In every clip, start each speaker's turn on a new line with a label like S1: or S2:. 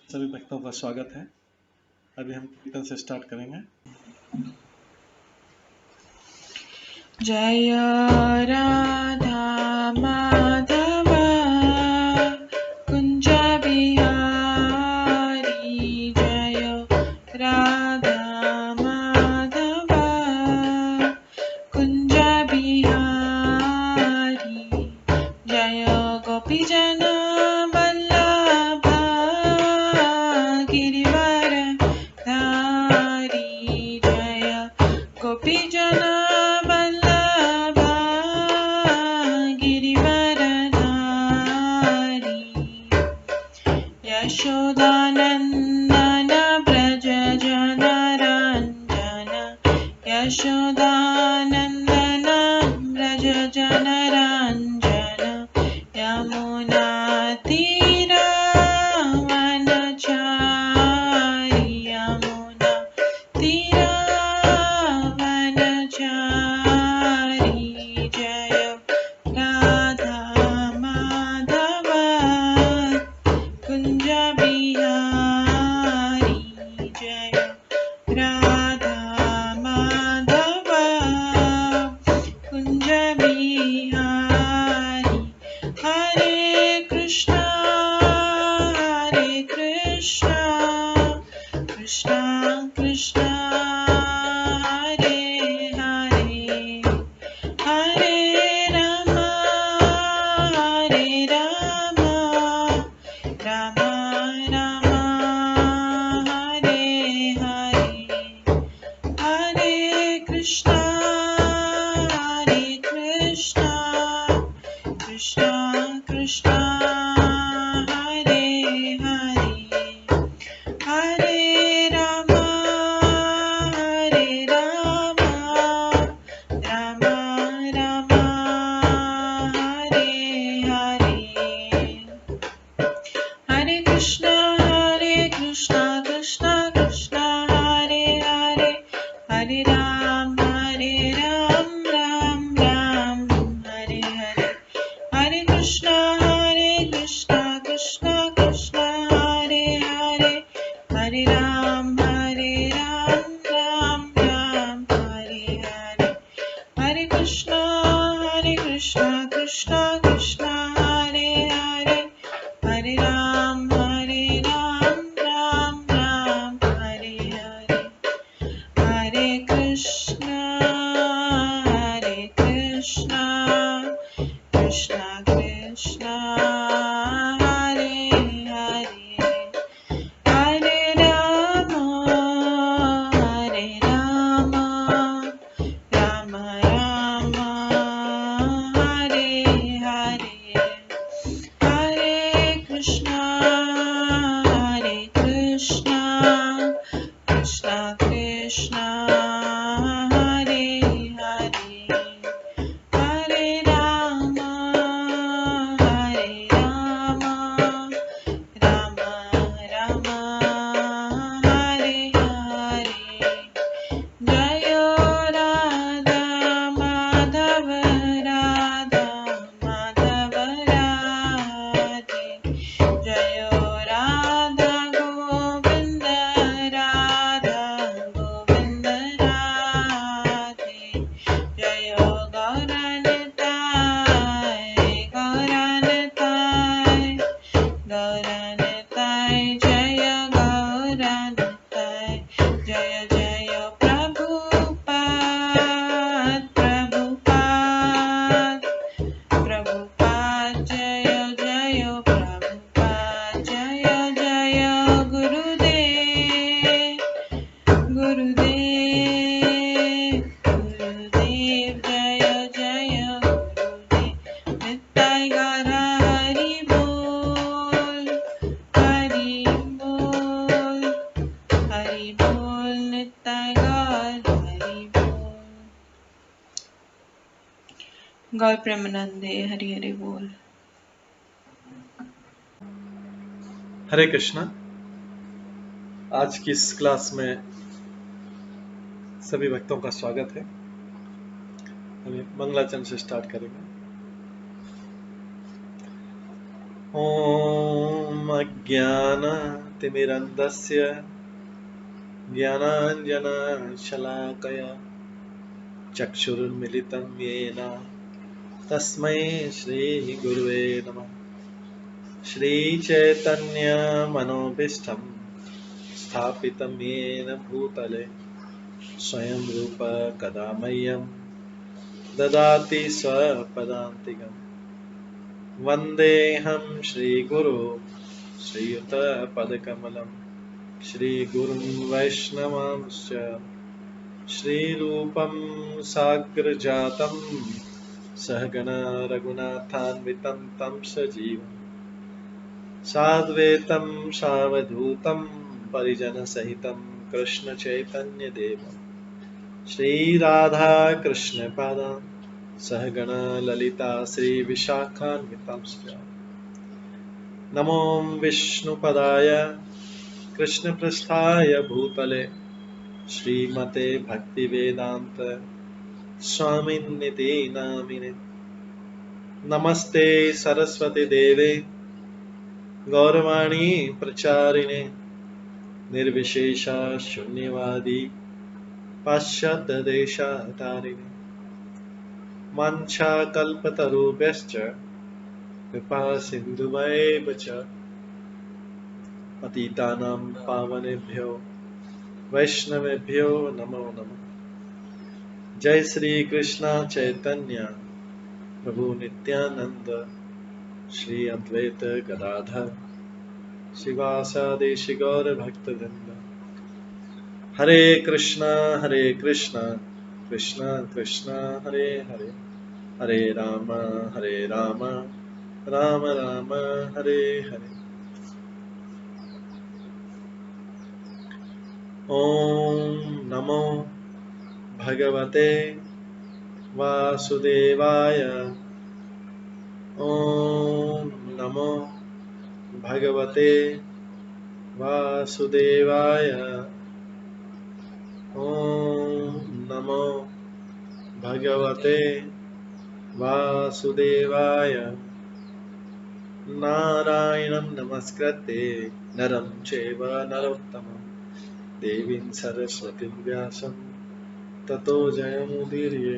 S1: सभी भक्तों का स्वागत है। अभी हम कीर्तन से स्टार्ट करेंगे।
S2: जय राधा माधव कुंज बिहारी, जय राधा माधव कुंज बिहारी, जय गोपीजन वल्लभ गिरिवर धारी, जय गोपीजन वल्लभ गिरिवर धारी, यशोदानंदन व्रज जनरंजन, यशोदानंदन व्रज जनरंजन, यमुना तीरावनचारी, यमुना तीरावनचारी, जय राधा माधव कुंज बिहारी, जय राधा माधव कुंज बिहारी, हरे कृष्णा कृष्णा कृष्णा हरे हरे, हरे राम राम राम हरे हरे, हरे कृष्णा कृष्णा कृष्णा हरे हरे, हरे राम राम राम हरे हरे, हरे कृष्णा कृष्णा कृष्णा हरे हरे, हरे राम राम राम हरे हरे, हरे कृष्णा कृष्णा कृष्णा हरे हरे, हरे राम राम हरे हरे, हरे कृष्णा कृष्णा कृष्णा हरे हरे, हरे राम राम हरे हरे, हरे कृष्णा कृष्णा कृष्णा हरे हरे, हरे राम राम राम हरे हरे, हरे कृष्णा कृष्णा कृष्णा हरे हरे, हरे राम राम राम हरे हरे, जय राधा माधव राधे, जय राधा गोविंद राधे, जय गौरनिताय जय गौरनिताय, जय जय प्रभुपाद जय जय प्रभुपाद, जय जय गुरुदेव जय जय गुरुदेव, नित्य गौर हरि बोल नित्य गौर हरि बोल। गौर प्रेमानंदे हरि हरि बोल।
S1: हरे कृष्णा। आज की इस क्लास में सभी भक्तों का स्वागत है। अभी मंगलाचरण से स्टार्ट करेंगे। ओम अज्ञान तिमिरन्धस्य ज्ञानाञ्जनशलाकया चक्षुरुन्मिलितं येन तस्मै श्रीगुरुवे नमः। श्रीचैतन्यमनोभीष्टं स्थापितं येन भूतले स्वयं रूप कदा मह्यं ददाति स्वपदान्तिकम्। वन्देऽहं श्रीगुरो श्रीयुतपदकमलं श्रीगुरुं वैष्णवांश्च श्रीरूपं साग्रजातं सहगण रघुनाथान्वितं तं सजीवं साद्वैतं सावधूतं परिजनसहितं कृष्णचैतन्यदेवं श्रीराधाकृष्णपादान् सहगण ललिता श्रीविशाखान्वितांश्च नमो विष्णुपदाय कृष्णपृष्ठाय भूतले श्रीमते भक्तिवेदान्त स्वामिन्निति नामिने। नमस्ते सरस्वती देवे गौरवाणी प्रचारिणे निर्विशेष शून्यवादी पाश्चात्यदेशतारिणे वाञ्छाकल्पतरुभ्यश्च कृपा सिन्धुभ्येव च पतितानां पावनेभ्यो वैष्णवेभ्यो नमो नमः। जय श्री कृष्ण चैतन्य प्रभु नित्यानंद श्री अद्वैत गदाधर शिवासादि गौर भक्तवृंद। हरे कृष्णा कृष्णा कृष्णा हरे हरे हरे राम राम राम हरे हरे। ओम नमो भगवते वासुदेवाय। ओम नमो भगवते वासुदेवाय। ओम नमो भगवते वासुदेवाय। नारायणं नमस्कृत्य नरं चैव नरोत्तमं देवीं सरस्वतीं व्यासं ततो जयमुदीरये।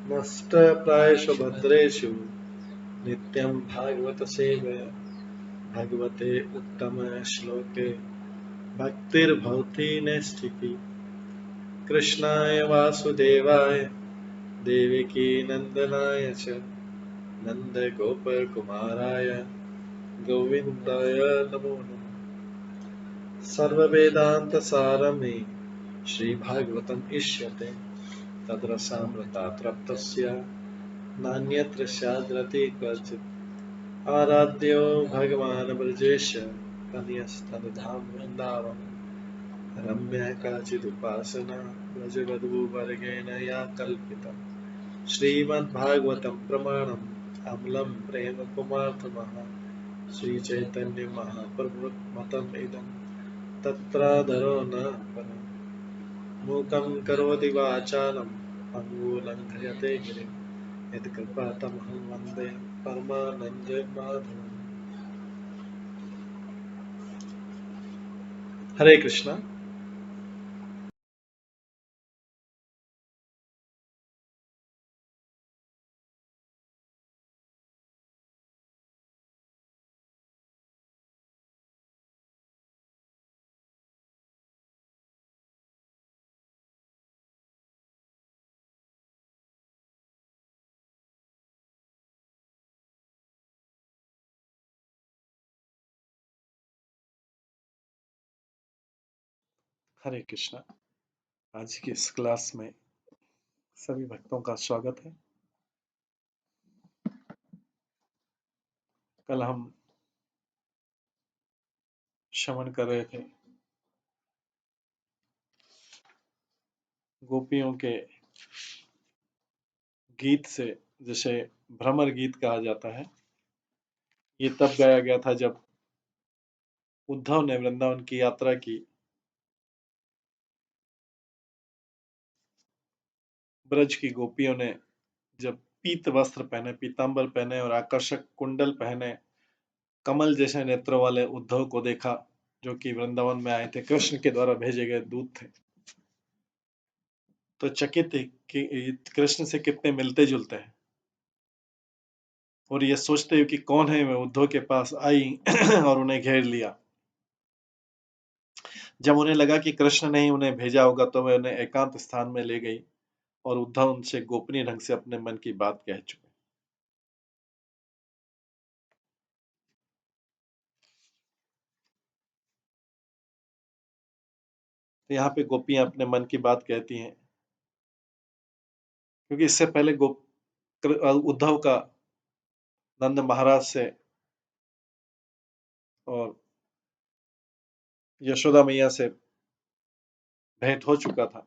S1: नष्टप्रायेषु भद्रेषु नित्यं भागवत सेवया भगवते उत्तम श्लोके भक्तिर्भवति नैष्ठिकी। कृष्णाय वासुदेवाय देवकी नंदनाय च नन्दगोपकुमाराय गोविन्दाय नमो नमः। सर्ववेदान्तसारमे श्रीभागवतम् इष्यते तद्रसामृतात् नान्यत्र स्याद्रति क्वचित्। आराध्यो भगवान् ब्रजेश तनयस्तनधाम वृन्दावन रम्या काचिदुपासना व्रजवधूवर्गेण या कल्पिता। श्रीमद्भागवतं प्रमाणम् अमलं प्रेम कुमार्थमः श्रीचैतन्य महाप्रभुमतम् इदं तत्रादरो न परम्। मूकं करोति वाचालं पङ्गुलङ्घयते गिरिं यत्कृपातमहं वन्दे परमानन्दमाधवम्। हरे कृष्णा। हरे कृष्णा। आज की इस क्लास में सभी भक्तों का स्वागत है। कल हम श्रवण कर रहे थे गोपियों के गीत से, जिसे भ्रमर गीत कहा जाता है। ये तब गाया गया था जब उद्धव ने वृंदावन की यात्रा की। ब्रज की गोपियों ने जब पीत वस्त्र पहने, पीतांबर पहने और आकर्षक कुंडल पहने कमल जैसे नेत्रों वाले उद्धव को देखा जो कि वृंदावन में आए थे, कृष्ण के द्वारा भेजे गए दूत थे। तो चकित थे कि कृष्ण से कितने मिलते जुलते हैं, और ये सोचते हुए कि कौन है, मैं उद्धव के पास आई और उन्हें घेर लिया। जब उन्हें लगा कि कृष्ण ने ही उन्हें भेजा होगा तो वह उन्हें एकांत स्थान में ले गई और उद्धव उनसे गोपनीय ढंग से अपने मन की बात कह चुके। तो यहाँ पे गोपियां अपने मन की बात कहती हैं, क्योंकि इससे पहले उद्धव का नंद महाराज से और यशोदा मैया से भेंट हो चुका था।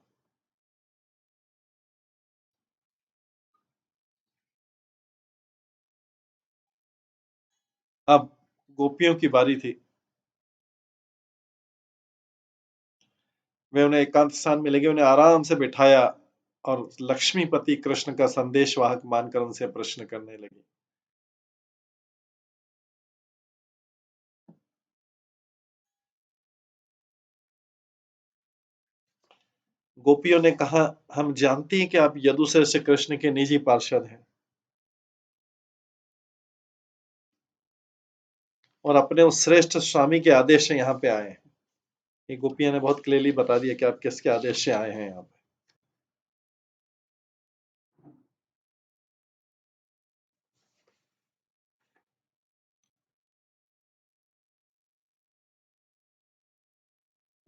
S1: अब गोपियों की बारी थी। वे उन्हें एकांत स्थान में ले गए, उन्हें आराम से बिठाया और लक्ष्मीपति कृष्ण का संदेशवाहक मानकर उनसे प्रश्न करने लगी। गोपियों ने कहा, हम जानती हैं कि आप यदुशर से कृष्ण के निजी पार्षद हैं और अपने उस श्रेष्ठ स्वामी के आदेश से यहाँ पे आए हैं। ये गोपियां ने बहुत क्लियरली बता दिया कि आप किसके आदेश से आए हैं यहाँ पे।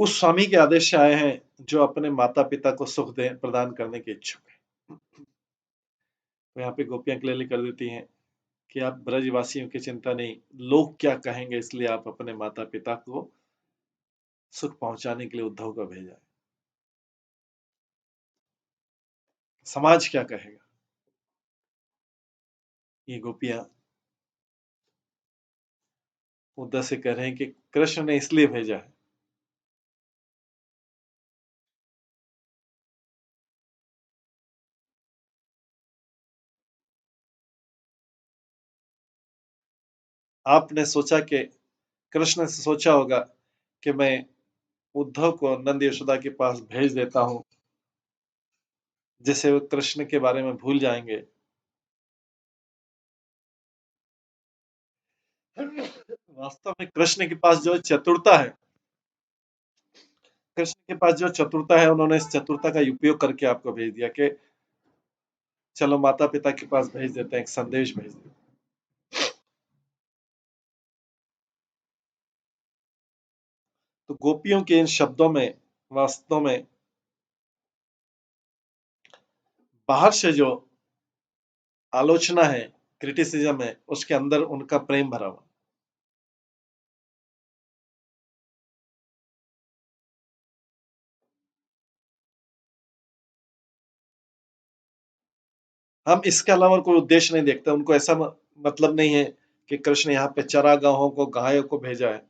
S1: उस स्वामी के आदेश से आए हैं जो अपने माता पिता को सुख प्रदान करने के इच्छुक है। तो यहाँ पे गोपियां क्लियरली कर देती हैं कि आप ब्रजवासियों की चिंता नहीं, लोग क्या कहेंगे इसलिए आप अपने माता पिता को सुख पहुंचाने के लिए उद्धव को भेजा है। समाज क्या कहेगा, ये गोपियां उद्धव से कह रहे हैं कि कृष्ण ने इसलिए भेजा है। आपने सोचा कि कृष्ण से सोचा होगा कि मैं उद्धव को नंद यशोदा के पास भेज देता हूं, जिससे वे कृष्ण के बारे में भूल जाएंगे। वास्तव में कृष्ण के पास जो चतुरता है, कृष्ण के पास जो चतुरता है, उन्होंने इस चतुरता का उपयोग करके आपको भेज दिया कि चलो माता पिता के पास भेज देते हैं, एक संदेश भेज देते हैं। तो गोपियों के इन शब्दों में वास्तव में बाहर से जो आलोचना है, क्रिटिसिज्म है, उसके अंदर उनका प्रेम भरा हुआ। हम इसके अलावा कोई उद्देश्य नहीं देखते। उनको ऐसा मतलब नहीं है कि कृष्ण यहाँ पे चरागाहों को, गायों को भेजा है,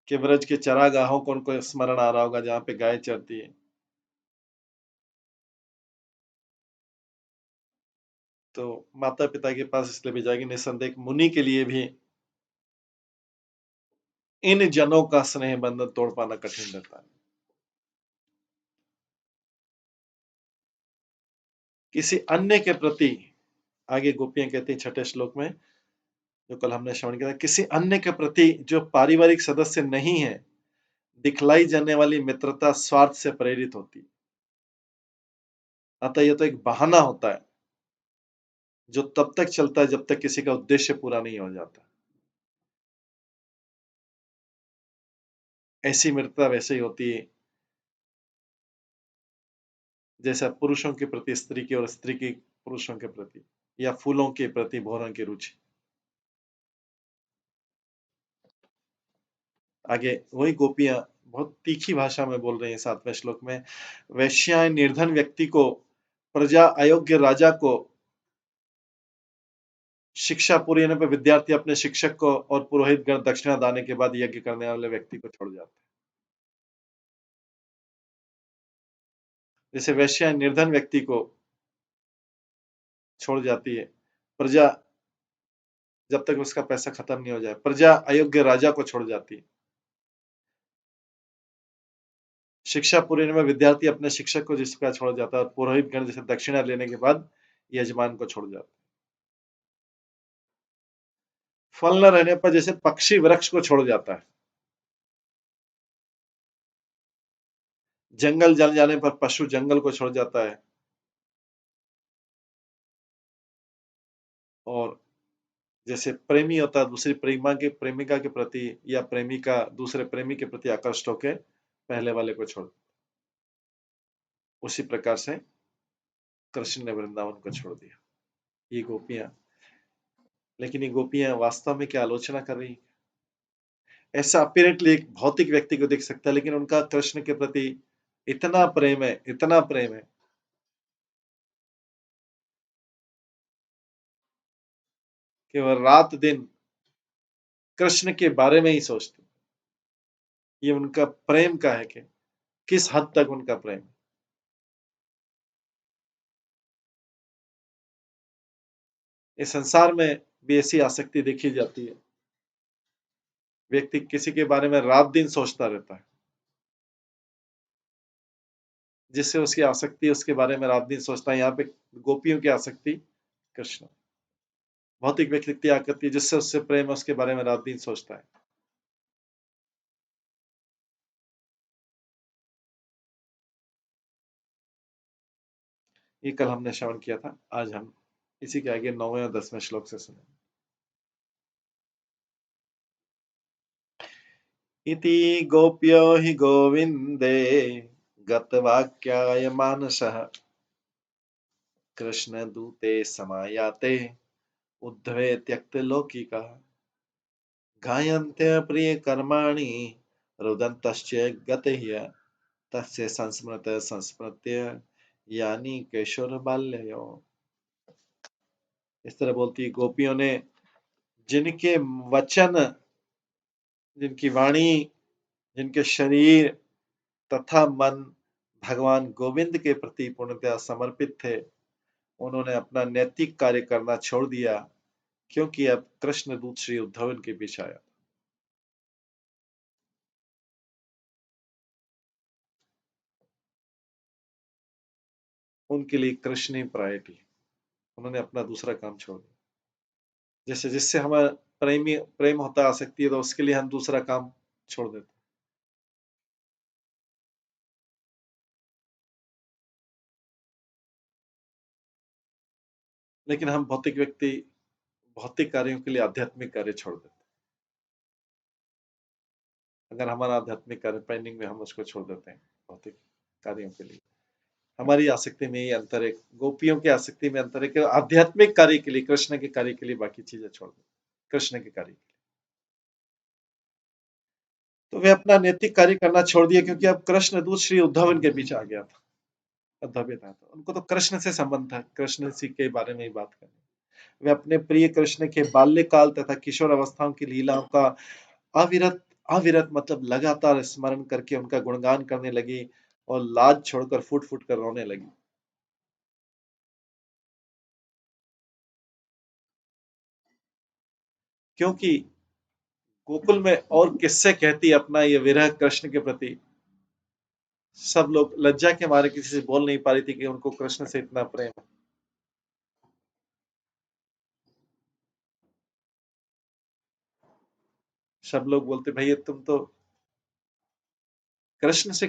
S1: कि ब्रज के चरागाहों को उनको स्मरण आ रहा होगा जहाँ पे गाय चरती है। तो माता पिता के पास इसलिए भेजाएगी, निसंदेह मुनि के लिए भी इन जनों का स्नेह बंधन तोड़ पाना कठिन रहता है। किसी अन्य के प्रति, आगे गोपियां कहती हैं छठे श्लोक में, जो कल हमने श्रवण किया था, किसी अन्य के प्रति जो पारिवारिक सदस्य नहीं है, दिखलाई जाने वाली मित्रता स्वार्थ से प्रेरित होती है। अतः यह तो एक बहाना होता है जो तब तक चलता है जब तक किसी का उद्देश्य पूरा नहीं हो जाता। ऐसी मित्रता वैसे ही होती है जैसा पुरुषों के प्रति स्त्री की और स्त्री की पुरुषों के प्रति, या फूलों के प्रति भौरों की रुचि। आगे वही गोपियां बहुत तीखी भाषा में बोल रही हैं 7वें श्लोक में, वैश्याएं निर्धन व्यक्ति को, प्रजा अयोग्य राजा को, शिक्षा पूरी होने पर विद्यार्थी अपने शिक्षक को और पुरोहित गण दक्षिणा दाने के बाद यज्ञ करने वाले व्यक्ति को छोड़ जाते हैं। जैसे वैश्याएं निर्धन व्यक्ति को छोड़ जाती है, प्रजा जब तक उसका पैसा खत्म नहीं हो जाए, प्रजा अयोग्य राजा को छोड़ जाती है, शिक्षा पूरी में विद्यार्थी अपने शिक्षक को जिस प्रकार छोड़ जाता है और पुरोहित गण जैसे दक्षिणा लेने के बाद यजमान को छोड़ जाता है। फल न रहने पर जैसे पक्षी वृक्ष को छोड़ जाता है, जंगल जल जाने पर पशु जंगल को छोड़ जाता है, और जैसे प्रेमी होता है दूसरी प्रेमिका के प्रति या प्रेमिका दूसरे प्रेमी के प्रति आकर्षित होकर पहले वाले को छोड़, उसी प्रकार से कृष्ण ने वृंदावन को छोड़ दिया। ये गोपियां, लेकिन ये गोपियां वास्तव में क्या आलोचना कर रही? ऐसा अपीरेंटली एक भौतिक व्यक्ति को देख सकता है, लेकिन उनका कृष्ण के प्रति इतना प्रेम है, इतना प्रेम है कि वह रात दिन कृष्ण के बारे में ही सोचते। ये उनका प्रेम का है कि किस हद तक उनका प्रेम। इस संसार में भी ऐसी आसक्ति देखी जाती है, व्यक्ति किसी के बारे में रात दिन सोचता रहता है, जिससे उसकी आसक्ति उसके बारे में रात दिन सोचता है। यहाँ पे गोपियों की आसक्ति कृष्ण, भौतिक व्यक्ति की आसक्ति जिससे उससे प्रेम है उसके बारे में रात दिन सोचता है। ये कल हमने श्रवण किया था, आज हम इसी के आगे 9वें और 10वें श्लोक से सुने। इति गोप्यो हि गोविंदे गतवाक्याय मानसः कृष्ण दूते समायाते उद्धवे त्यक्त लौकिका गायन्ते प्रिय कर्माणि रुदन्तश्च गतह्य तस्य संस्मृत्य यानी किशोर बाल्यो। इस तरह बोलती गोपियों ने जिनके वचन, जिनकी वाणी, जिनके शरीर तथा मन भगवान गोविंद के प्रति पूर्णतः समर्पित थे, उन्होंने अपना नैतिक कार्य करना छोड़ दिया, क्योंकि अब कृष्ण दूत श्री उद्धव इनके बीच आया। उनके लिए कृष्ण ही प्रायोरिटी, उन्होंने अपना दूसरा काम छोड़ दिया। जैसे जिससे हमारा प्रेम होता आ सकती है, तो उसके लिए हम दूसरा काम छोड़ देते। लेकिन हम भौतिक व्यक्ति भौतिक कार्यों के लिए आध्यात्मिक कार्य छोड़ देते। अगर हमारा आध्यात्मिक कार्य पेंडिंग में, हम उसको छोड़ देते हैं भौतिक कार्यों के लिए। हमारी आसक्ति में ये अंतर है, गोपियों की आसक्ति में अंतर है कि आध्यात्मिक कार्य के लिए, कृष्ण के कार्य के लिए बाकी चीजें छोड़ देते, कृष्ण के कार्य के लिए। तो वे अपना नैतिक कार्य करना छोड़ दिया, क्योंकि अब कृष्ण दूत श्री उद्धव इनके बीच आ गया था। उद्धव था, तो उनको तो कृष्ण से संबंध था, कृष्ण जी के बारे में ही बात करनी। वे अपने प्रिय कृष्ण के बाल्यकाल तथा किशोर अवस्थाओं की लीलाओं का अविरत अविरत मतलब लगातार स्मरण करके उनका गुणगान करने लगी और लाज छोड़कर फूट फूट कर रोने लगी। क्योंकि गोकुल में और किससे कहती अपना ये विरह कृष्ण के प्रति। सब लोग लज्जा के मारे किसी से बोल नहीं पा रही थी कि उनको कृष्ण से इतना प्रेम है। सब लोग बोलते भैया तुम तो कृष्ण से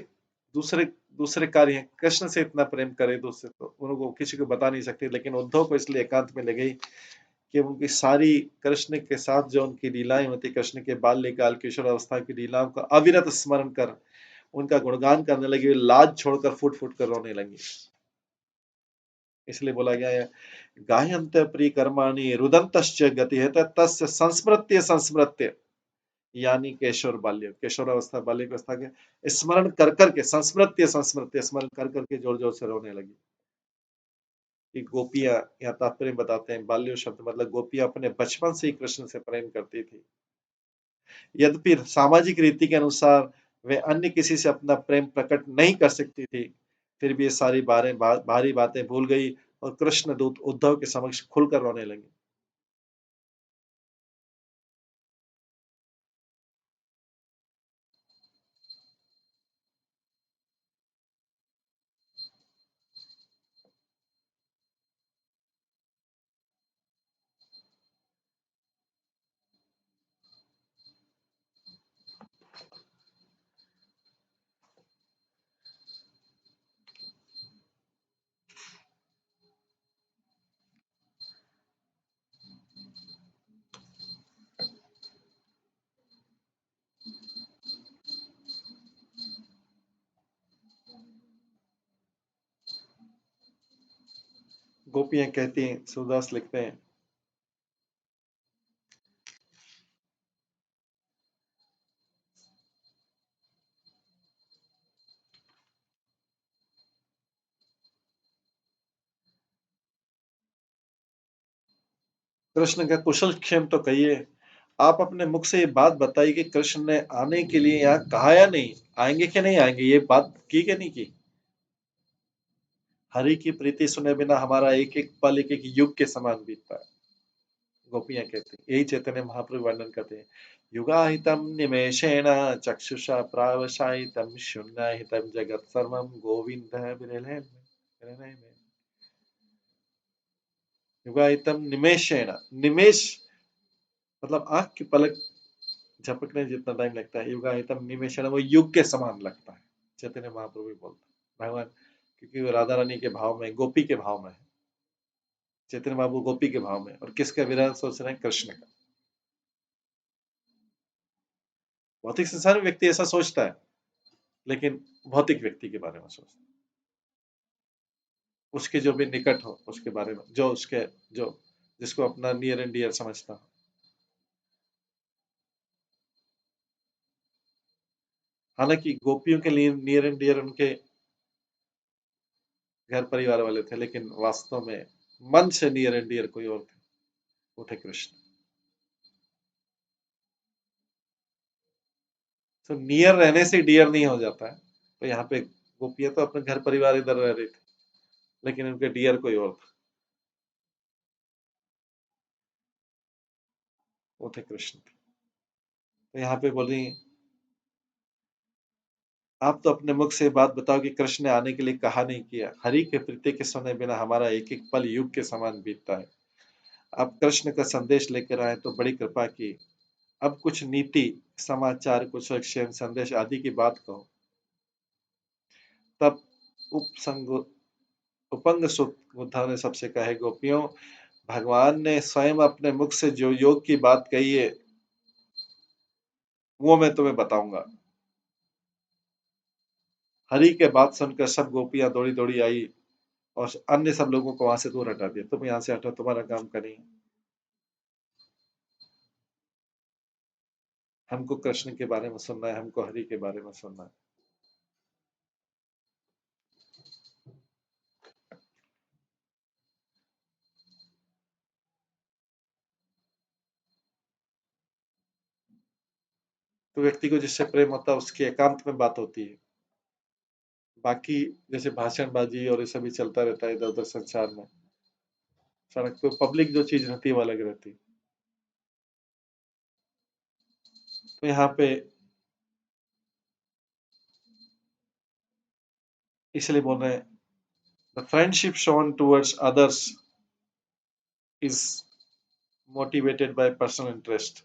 S1: दूसरे दूसरे कार्य हैं, कृष्ण से इतना प्रेम करे दूसरे, तो उनको किसी को बता नहीं सकते। लेकिन उद्धव को इसलिए एकांत में ले गई कि उनकी सारी कृष्ण के साथ जो उनकी लीलाएं होती, कृष्ण के बाल्यकाल किशोर अवस्था की लीलाओं का अविरत स्मरण कर उनका गुणगान करने लगी, लाज छोड़कर फूट फूट कर रोने लगी। इसलिए बोला गया है गायन्ते प्रिय कर्माणि रुदन्तश्च गति है तस्य संस्मृत्य संस्मृत्य यानी केशोर बाल्य, केशोर अवस्था बाल्य अवस्था के स्मरण कर करके संस्मृत्य संस्मृत्य स्मरण कर करके जोर जोर से रोने लगी। कि गोपियां, यहाँ तात्पर्य बताते हैं, बाल्य शब्द मतलब गोपियां अपने बचपन से ही कृष्ण से प्रेम करती थी। यद्यपि सामाजिक रीति के अनुसार वे अन्य किसी से अपना प्रेम प्रकट नहीं कर सकती थी, फिर भी ये सारी भारी बातें भूल गई और कृष्ण दूत उद्धव के समक्ष खुलकर रोने लगी। गोपियां कहती हैं, सूरदास लिखते हैं, कृष्ण का कुशल क्षेम तो कहिए, आप अपने मुख से ये बात बताइए कि कृष्ण ने आने के लिए यहाँ कहा या नहीं, आएंगे कि नहीं आएंगे, ये बात की कि नहीं की। हरि की प्रीति सुने बिना हमारा एक एक पल एक एक युग के समान बीतता है, गोपियां कहती हैं। यही चैतन्य महाप्रभु वर्णन करते हैं, युगाहितम निमेषेण चक्षुषा प्रावशायितम शून्याहितम जगत सर्वम गोविंद विरले में। युगाहितम निमेषेण, निमेष मतलब आंख की पलक झपकने जितना टाइम लगता है, युगाहितम निमेषण वो युग के समान लगता है, चैतन्य महाप्रभु भी बोलते हैं भगवान, क्योंकि वो राधा रानी के भाव में, गोपी के भाव में है। चैतन्य बाबू गोपी के भाव में, और किसका विरह सोच रहे हैं, कृष्ण का। भौतिक संसार में व्यक्ति ऐसा सोचता है, लेकिन भौतिक व्यक्ति के बारे में सोचता है, उसके जो भी निकट हो उसके बारे में, जो उसके, जो जिसको अपना नियर एंड डियर समझता हो। हालांकि गोपियों के लिए नियर एंड डियर उनके घर परिवार वाले थे, लेकिन वास्तव में मन से नियर एंड डियर कोई और थे, वो थे कृष्ण। तो नियर रहने से डियर नहीं हो जाता है। तो यहाँ पे गोपियां तो अपने घर परिवार इधर रह रही थी, लेकिन उनके डियर कोई और था, वो थे कृष्ण। तो यहाँ पे बोल रही, आप तो अपने मुख से बात बताओ कि कृष्ण ने आने के लिए कहा नहीं किया, हरि के प्रीति के सुने बिना हमारा एक एक पल युग के समान बीतता है। आप कृष्ण का संदेश लेकर आए तो बड़ी कृपा की, अब कुछ नीति समाचार कुछ क्षेम संदेश आदि की बात कहो। तब उपसंग उपंग सुत उद्धव ने सबसे कहे, गोपियों, भगवान ने स्वयं अपने मुख से जो योग की बात कही है वो मैं तुम्हें बताऊंगा। हरि के बात सुनकर सब गोपियां दौड़ी दौड़ी आई और अन्य सब लोगों को वहां से दूर हटा दिया, तुम यहां से हटो, तुम्हारा काम करेंगे, हमको कृष्ण के बारे में सुनना है, हमको हरि के बारे में सुनना है। तो व्यक्ति को जिससे प्रेम होता है उसकी एकांत में बात होती है, बाकी जैसे भाषणबाजी और ये सभी चलता रहता है इधर उधर संसार में, सड़क पे पब्लिक जो चीज रहती है वो अलग रहती है। तो यहाँ पे इसलिए बोल रहे हैं, the friendship shown towards others is motivated by personal interest.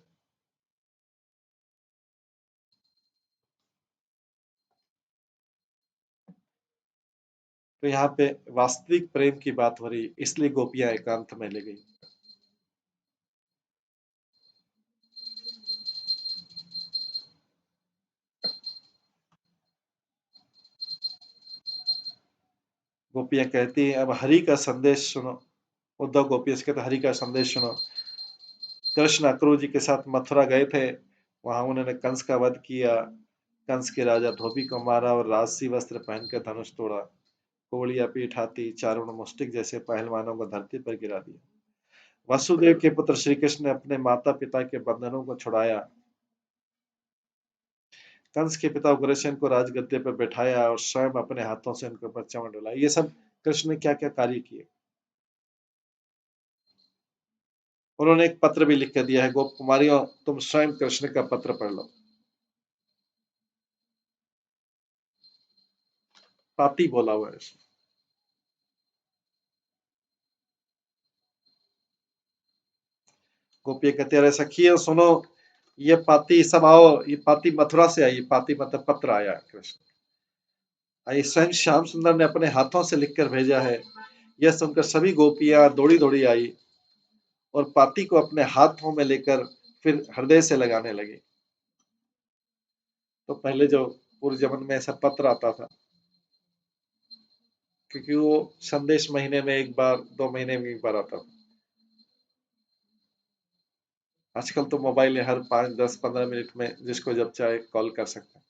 S1: तो यहाँ पे वास्तविक प्रेम की बात हो रही, इसलिए गोपियां एकांत में ले गई। गोपियां कहती हैं, अब हरि का संदेश सुनो। उद्धव गोपी से कहते, हरि का संदेश सुनो। कृष्ण अक्रूर जी के साथ मथुरा गए थे, वहां उन्होंने कंस का वध किया, कंस के राजा धोबी को मारा और राजसी वस्त्र पहनकर धनुष तोड़ा, कोड़िया पीठ हाथी चारों मुष्टिक जैसे पहलवानों को धरती पर गिरा दिया। वसुदेव के पुत्र श्री कृष्ण ने अपने माता पिता के बंधनों को छुड़ाया, कंस के पिता उग्रसेन को राजगद्दे पर बैठाया और स्वयं अपने हाथों से उनके ऊपर चमन डलाया। ये सब कृष्ण ने क्या क्या कार्य किए। उन्होंने एक पत्र भी लिख कर दिया है, गोप कुमारियों तुम स्वयं कृष्ण का पत्र पढ़ लो। पाती बोला हुआ है। गोपियां कहते, अरे सखियों सुनो, ये पाती सब आओ, ये पाती मथुरा से आई, पाती मतलब पत्र आया कृष्ण, ये स्वयं श्याम सुंदर ने अपने हाथों से लिखकर भेजा है। यह सुनकर सभी गोपियां दौड़ी दौड़ी आई और पाती को अपने हाथों में लेकर फिर हृदय से लगाने लगी। तो पहले जो पूर्व जन्म में ऐसा पत्र आता था, क्योंकि वो संदेश महीने में एक बार, 2 महीने में एक बार आता था। आजकल तो मोबाइल है, हर 5, 10, 15 मिनट में जिसको जब चाहे कॉल कर सकते हैं।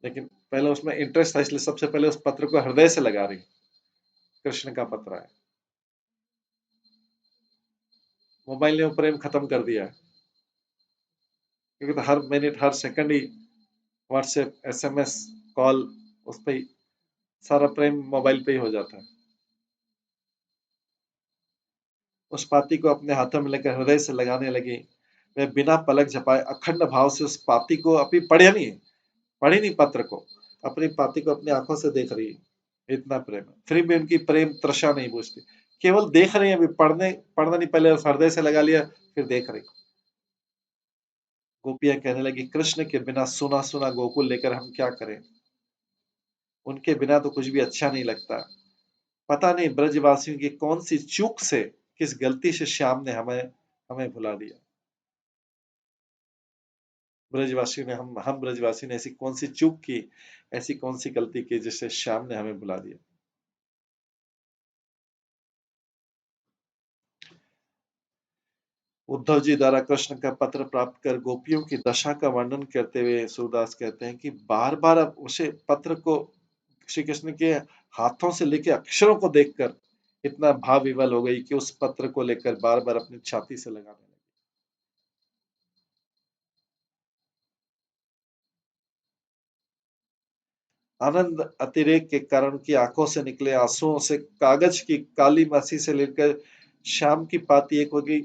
S1: लेकिन पहले उसमें इंटरेस्ट था, इसलिए सबसे पहले उस पत्र को हृदय से लगा रही। कृष्ण का पत्र है। मोबाइल ने वो प्रेम खत्म कर दिया है, क्योंकि तो हर मिनट, हर सेकंड ही व्हाट्सएप, एसएमएस, कॉल, उस पर ही सारा प्रेम मोबाइल पे ही हो जाता है। उस पाती को अपने हाथों में लेकर हृदय से लगाने लगी। वह बिना पलक झपाए अखंड भाव से उस पाती को, अभी पढ़ी नहीं पत्र को, अपनी पाती को अपनी आंखों से देख रही है। इतना प्रेम है, फिर भी उनकी प्रेम तृषा नहीं बुझती। केवल देख रही है, अभी पढ़ना नहीं, पहले उस हृदय से लगा लिया, फिर देख रही। गोपियां कहने लगी, कृष्ण के बिना सुना सुना गोकुल लेकर हम क्या करें। उनके बिना तो कुछ भी अच्छा नहीं लगता। पता नहीं ब्रजवासियों की कौन सी चूक से, किस गलती से श्याम ने हमें हमें भुला दिया। ब्रजवासियों ने, हम ब्रजवासी ने ऐसी कौन सी चूक की, ऐसी कौन सी गलती की जिससे श्याम ने हमें भुला दिया। उद्धव जी द्वारा कृष्ण का पत्र प्राप्त कर गोपियों की दशा का वर्णन करते हुए सूरदास कहते हैं कि बार बार अब उसे पत्र को, श्री कृष्ण के हाथों से लिखे अक्षरों को देखकर इतना भाव विवल हो गई कि उस पत्र को लेकर बार बार अपनी छाती से लगाने लगी। आनंद अतिरेक के कारण की आंखों से निकले आंसुओं से कागज की काली मसी से लेकर शाम की पाती एक हो गई।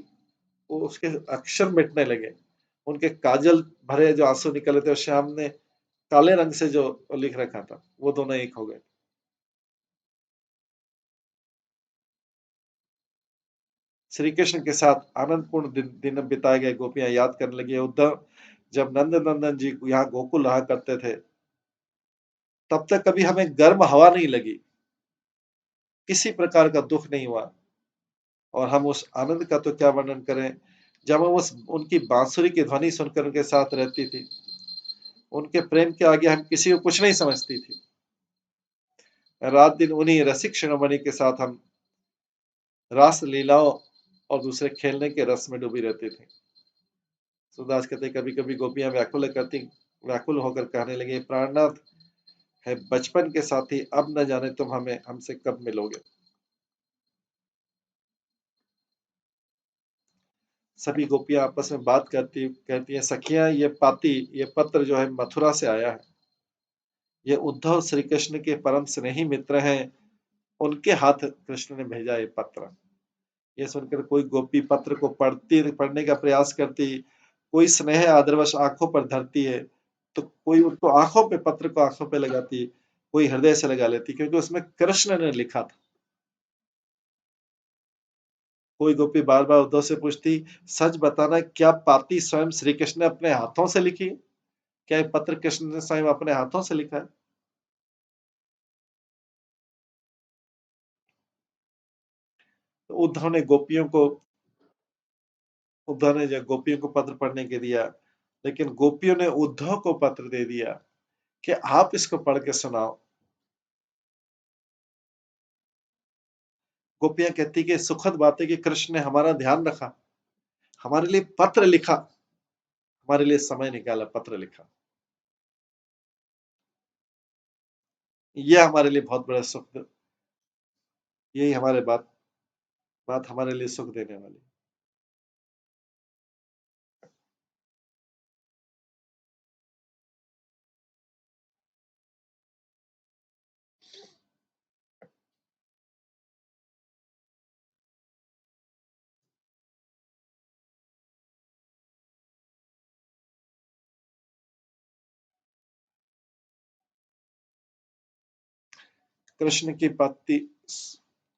S1: वो उसके अक्षर मिटने लगे, उनके काजल भरे जो आंसू निकले थे, और श्याम ने काले रंग से जो लिख रखा था, वो दोनों एक हो गए। श्री कृष्ण के साथ आनंदपूर्ण दिन बिताए गए गोपियां याद करने लगी। उद्धव, जब नंद नंदन जी यहाँ गोकुल रहा करते थे, तब तक कभी हमें गर्म हवा नहीं लगी, किसी प्रकार का दुख नहीं हुआ। और हम उस आनंद का तो क्या वर्णन करें, जब हम उस उनकी बांसुरी की ध्वनि सुनकर उनके साथ रहती थी। उनके प्रेम के आगे हम किसी को कुछ नहीं समझती थी। रात दिन उन्हीं रसिक शिरोमणि के साथ हम रास लीलाओं और दूसरे खेलने के रस में डूबी रहती थी। सुदास कहते, कभी कभी गोपियां व्याकुल होकर कहने लगे, प्राणनाथ है बचपन के साथी, अब न जाने तुम हमें हमसे कब मिलोगे। सभी गोपियां आपस में बात कहती हैं, सखियां, ये पत्र जो है मथुरा से आया है। ये उद्धव श्री कृष्ण के परम स्नेही मित्र हैं, उनके हाथ कृष्ण ने भेजा ये पत्र। ये सुनकर कोई गोपी पत्र को पढ़ने का प्रयास करती, कोई स्नेह आदरवश आंखों पर धरती है, तो कोई उनको आंखों पे, पत्र को आंखों पे लगाती, कोई हृदय से लगा लेती, क्योंकि उसमें कृष्ण ने लिखा था। कोई गोपी बार बार उद्धव से पूछती, सच बताना, क्या पाती स्वयं श्री कृष्ण ने अपने हाथों से लिखी? क्या ये पत्र कृष्ण ने स्वयं अपने हाथों से लिखा है? तो उद्धव ने जब गोपियों को पत्र पढ़ने के दिया, लेकिन गोपियों ने उद्धव को पत्र दे दिया कि आप इसको पढ़ के सुनाओ। गोपियां कहती कि सुखद बात है कि कृष्ण ने हमारा ध्यान रखा, हमारे लिए पत्र लिखा, हमारे लिए समय निकाला, पत्र लिखा। यह हमारे लिए बहुत बड़ा सुख, यही हमारे बात हमारे लिए सुख देने वाली। कृष्ण की पत्ती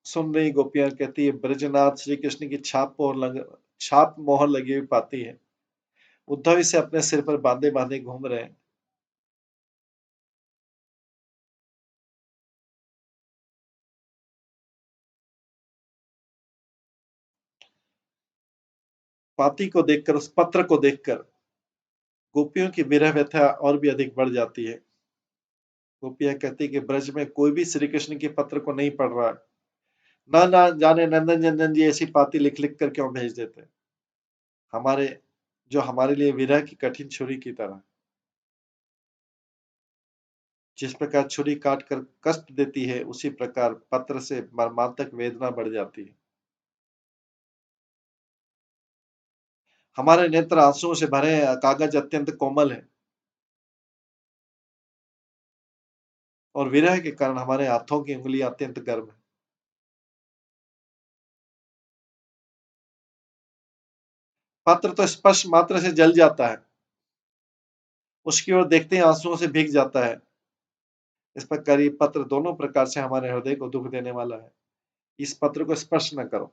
S1: सुन रही गोपियां कहती है, ब्रजनाथ श्री कृष्ण की छाप मोहर लगी हुई पाती है। उद्धव इसे अपने सिर पर बांधे बांधे घूम रहे हैं। पाती को देखकर, उस पत्र को देखकर गोपियों की विरह व्यथा और भी अधिक बढ़ जाती है। गोपियां कहती कि ब्रज में कोई भी श्री कृष्ण के पत्र को नहीं पढ़ रहा है, ना ना जाने नंदन नंदन जी ऐसी पाती लिख लिख कर क्यों भेज देते, हमारे जो हमारे लिए विरह की कठिन छुरी की तरह। जिस प्रकार छुरी काट कर कष्ट देती है, उसी प्रकार पत्र से मर्मांतक वेदना बढ़ जाती है। हमारे नेत्र आंसुओं से भरे हैं, कागज अत्यंत कोमल है, और विरह के कारण हमारे हाथों की उंगलियां अत्यंत गर्म है। पत्र तो स्पर्श मात्र से जल जाता है, उसकी ओर देखते ही आंसुओं से भीग जाता है। इस प्रकार ये पत्र दोनों प्रकार से हमारे हृदय को दुख देने वाला है। इस पत्र को स्पर्श न करो।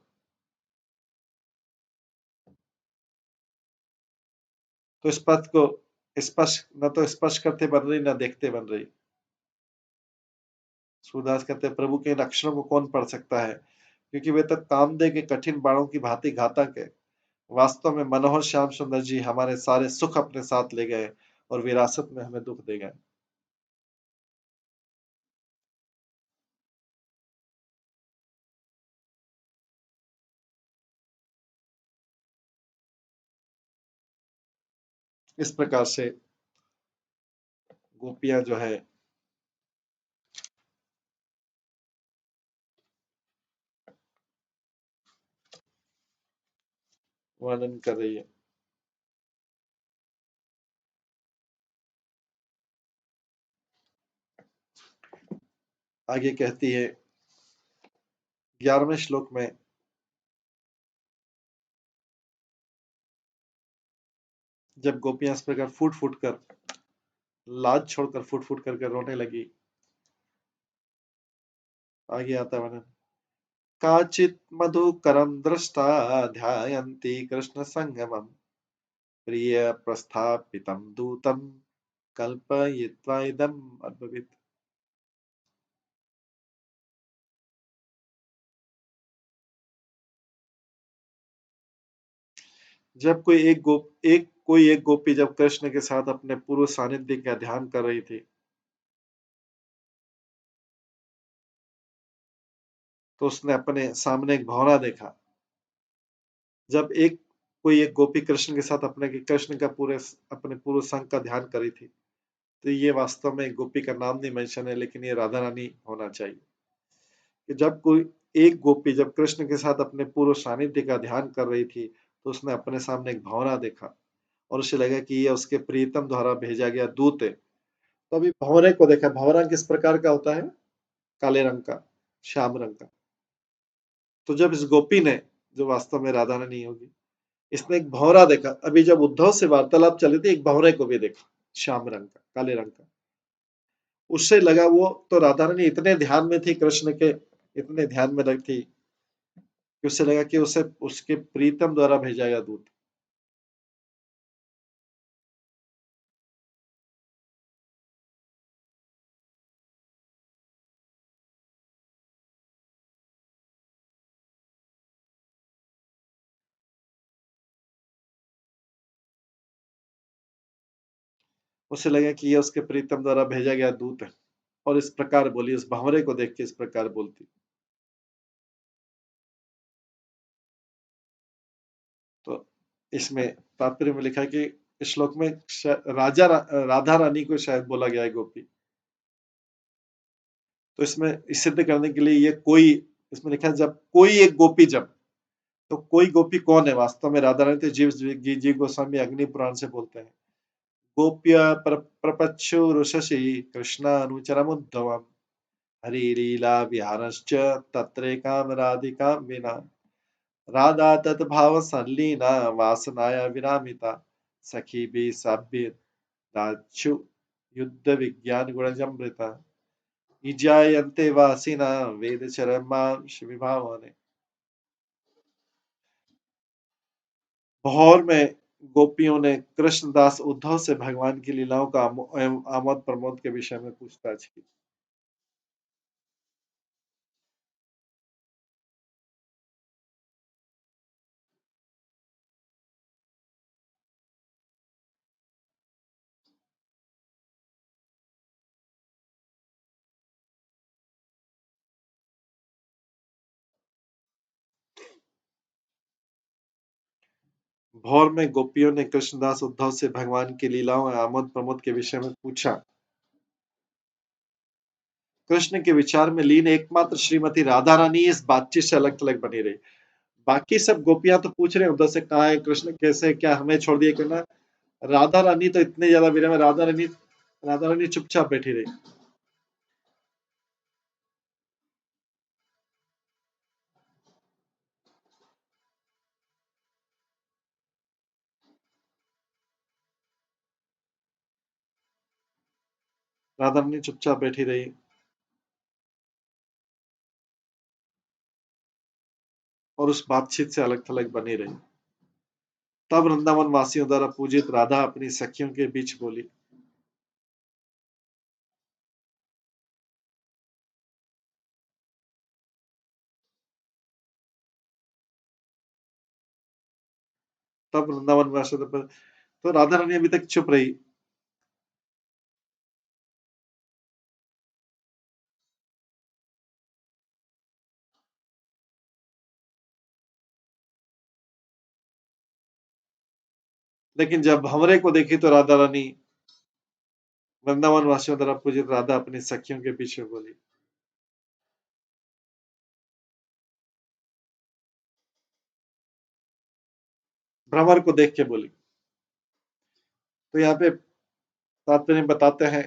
S1: तो इस पत्र को स्पर्श न तो स्पर्श करते बन रही, न देखते बन रही। सूरदास कहते हैं, प्रभु के इन अक्षरों को कौन पढ़ सकता है, क्योंकि वे तो कामदेव के कठिन बाणों की भांति घातक है। वास्तव में मनोहर श्याम सुंदर जी हमारे सारे सुख अपने साथ ले गए और विरासत में हमें दुख दे गए। इस प्रकार से गोपियां जो है वर्णन कर रही है। आगे कहती है 11वें श्लोक में, जब गोपियां इस प्रकार फूट फूट कर, लाज छोड़कर फूट फूट करके रोने लगी, आगे आता है वर्णन, काचित् मधुकरं दृष्टा ध्यायन्ती कृष्ण संगमम् प्रिय प्रस्थापितं दूतं कल्पयित्वा इदम् अब्रवीत्। जब कोई एक गोपी जब कृष्ण के साथ अपने पूर्व सानिध्य का ध्यान कर रही थी, तो उसने अपने सामने एक भंवरा देखा। जब कोई एक गोपी कृष्ण के साथ कृष्ण का पूरे अपने पूर्व संग का ध्यान करी थी, तो ये वास्तव में गोपी का नाम नहीं मेंशन है, लेकिन ये राधा रानी होना चाहिए। कि जब कोई एक गोपी जब कृष्ण के साथ अपने पूर्व सानिध्य का ध्यान कर रही थी, तो उसने अपने सामने एक भंवरा देखा और उसे लगा कि यह उसके प्रियतम द्वारा भेजा गया दूत है। तो अभी भंवरे को देखा। भंवरा किस प्रकार का होता है? काले रंग का, श्याम रंग का। तो जब इस गोपी ने, जो वास्तव में राधा रानी होगी, इसने एक भंवरा देखा। अभी जब उद्धव से वार्तालाप चली थी, एक भंवरे को भी देखा, श्याम रंग का, काले रंग का। उससे लगा वो तो राधा रानी इतने ध्यान में थी कृष्ण के, इतने ध्यान में रखी थी कि उसे लगा कि उसे उसके प्रीतम द्वारा भेजा गया दूत। उसे लगा कि ये उसके प्रीतम द्वारा भेजा गया दूत है, और इस प्रकार बोली, उस भंवरे को देख के इस प्रकार बोलती। तो इसमें तात्पर्य में लिखा है कि इस श्लोक में राधा रानी को शायद बोला गया है गोपी। तो इसमें सिद्ध करने के लिए ये कोई, इसमें लिखा है जब कोई एक गोपी, जब, तो कोई गोपी कौन है? वास्तव में राधा रानी तो जीव गोस्वामी अग्नि पुराण से बोलते हैं, गोप्य प्रपच्छुरुषसि कृष्णानुचरमुद्धवम् हरिलीला विहारश्च तत्रैकां राधिकां विना राधा तद्भाव संलीना वासनाया विरामिता सखीभिः साभ्यदाच्यु युद्ध विज्ञान गुणजमृता इजायन्ते वासिना वेदचरमांश विभावने। भौर में गोपियों ने कृष्णदास उद्धव से भगवान की लीलाओं का आमोद प्रमोद के विषय में पूछताछ की। भोर में गोपियों ने कृष्णदास उद्धव से भगवान की लीलाओं और आमोद प्रमोद के विषय में पूछा। कृष्ण के विचार में लीन एकमात्र श्रीमती राधा रानी इस बातचीत से अलग थलग बनी रही। बाकी सब गोपियां तो पूछ रहे हैं उद्धव से, कहाँ है कृष्ण, कैसे है, क्या हमें छोड़ दिए करना। राधा रानी तो इतने ज्यादा विरह में, राधा रानी चुपचाप बैठी रही। राधा रानी चुपचाप बैठी रही और उस बातचीत से अलग थलग बनी रही। तब वृंदावन वासियों द्वारा पूजित राधा अपनी सखियों के बीच बोली। तब वृंदावन वासियों पर, तो राधा रानी अभी तक चुप रही। लेकिन जब भंवरे को देखी तो राधा रानी वृंदावन वासियों द्वारा पूजित राधा अपनी सखियों के बीच में बोली। भ्रमर को देख के बोली। तो यहाँ पे तात्पर्य बताते हैं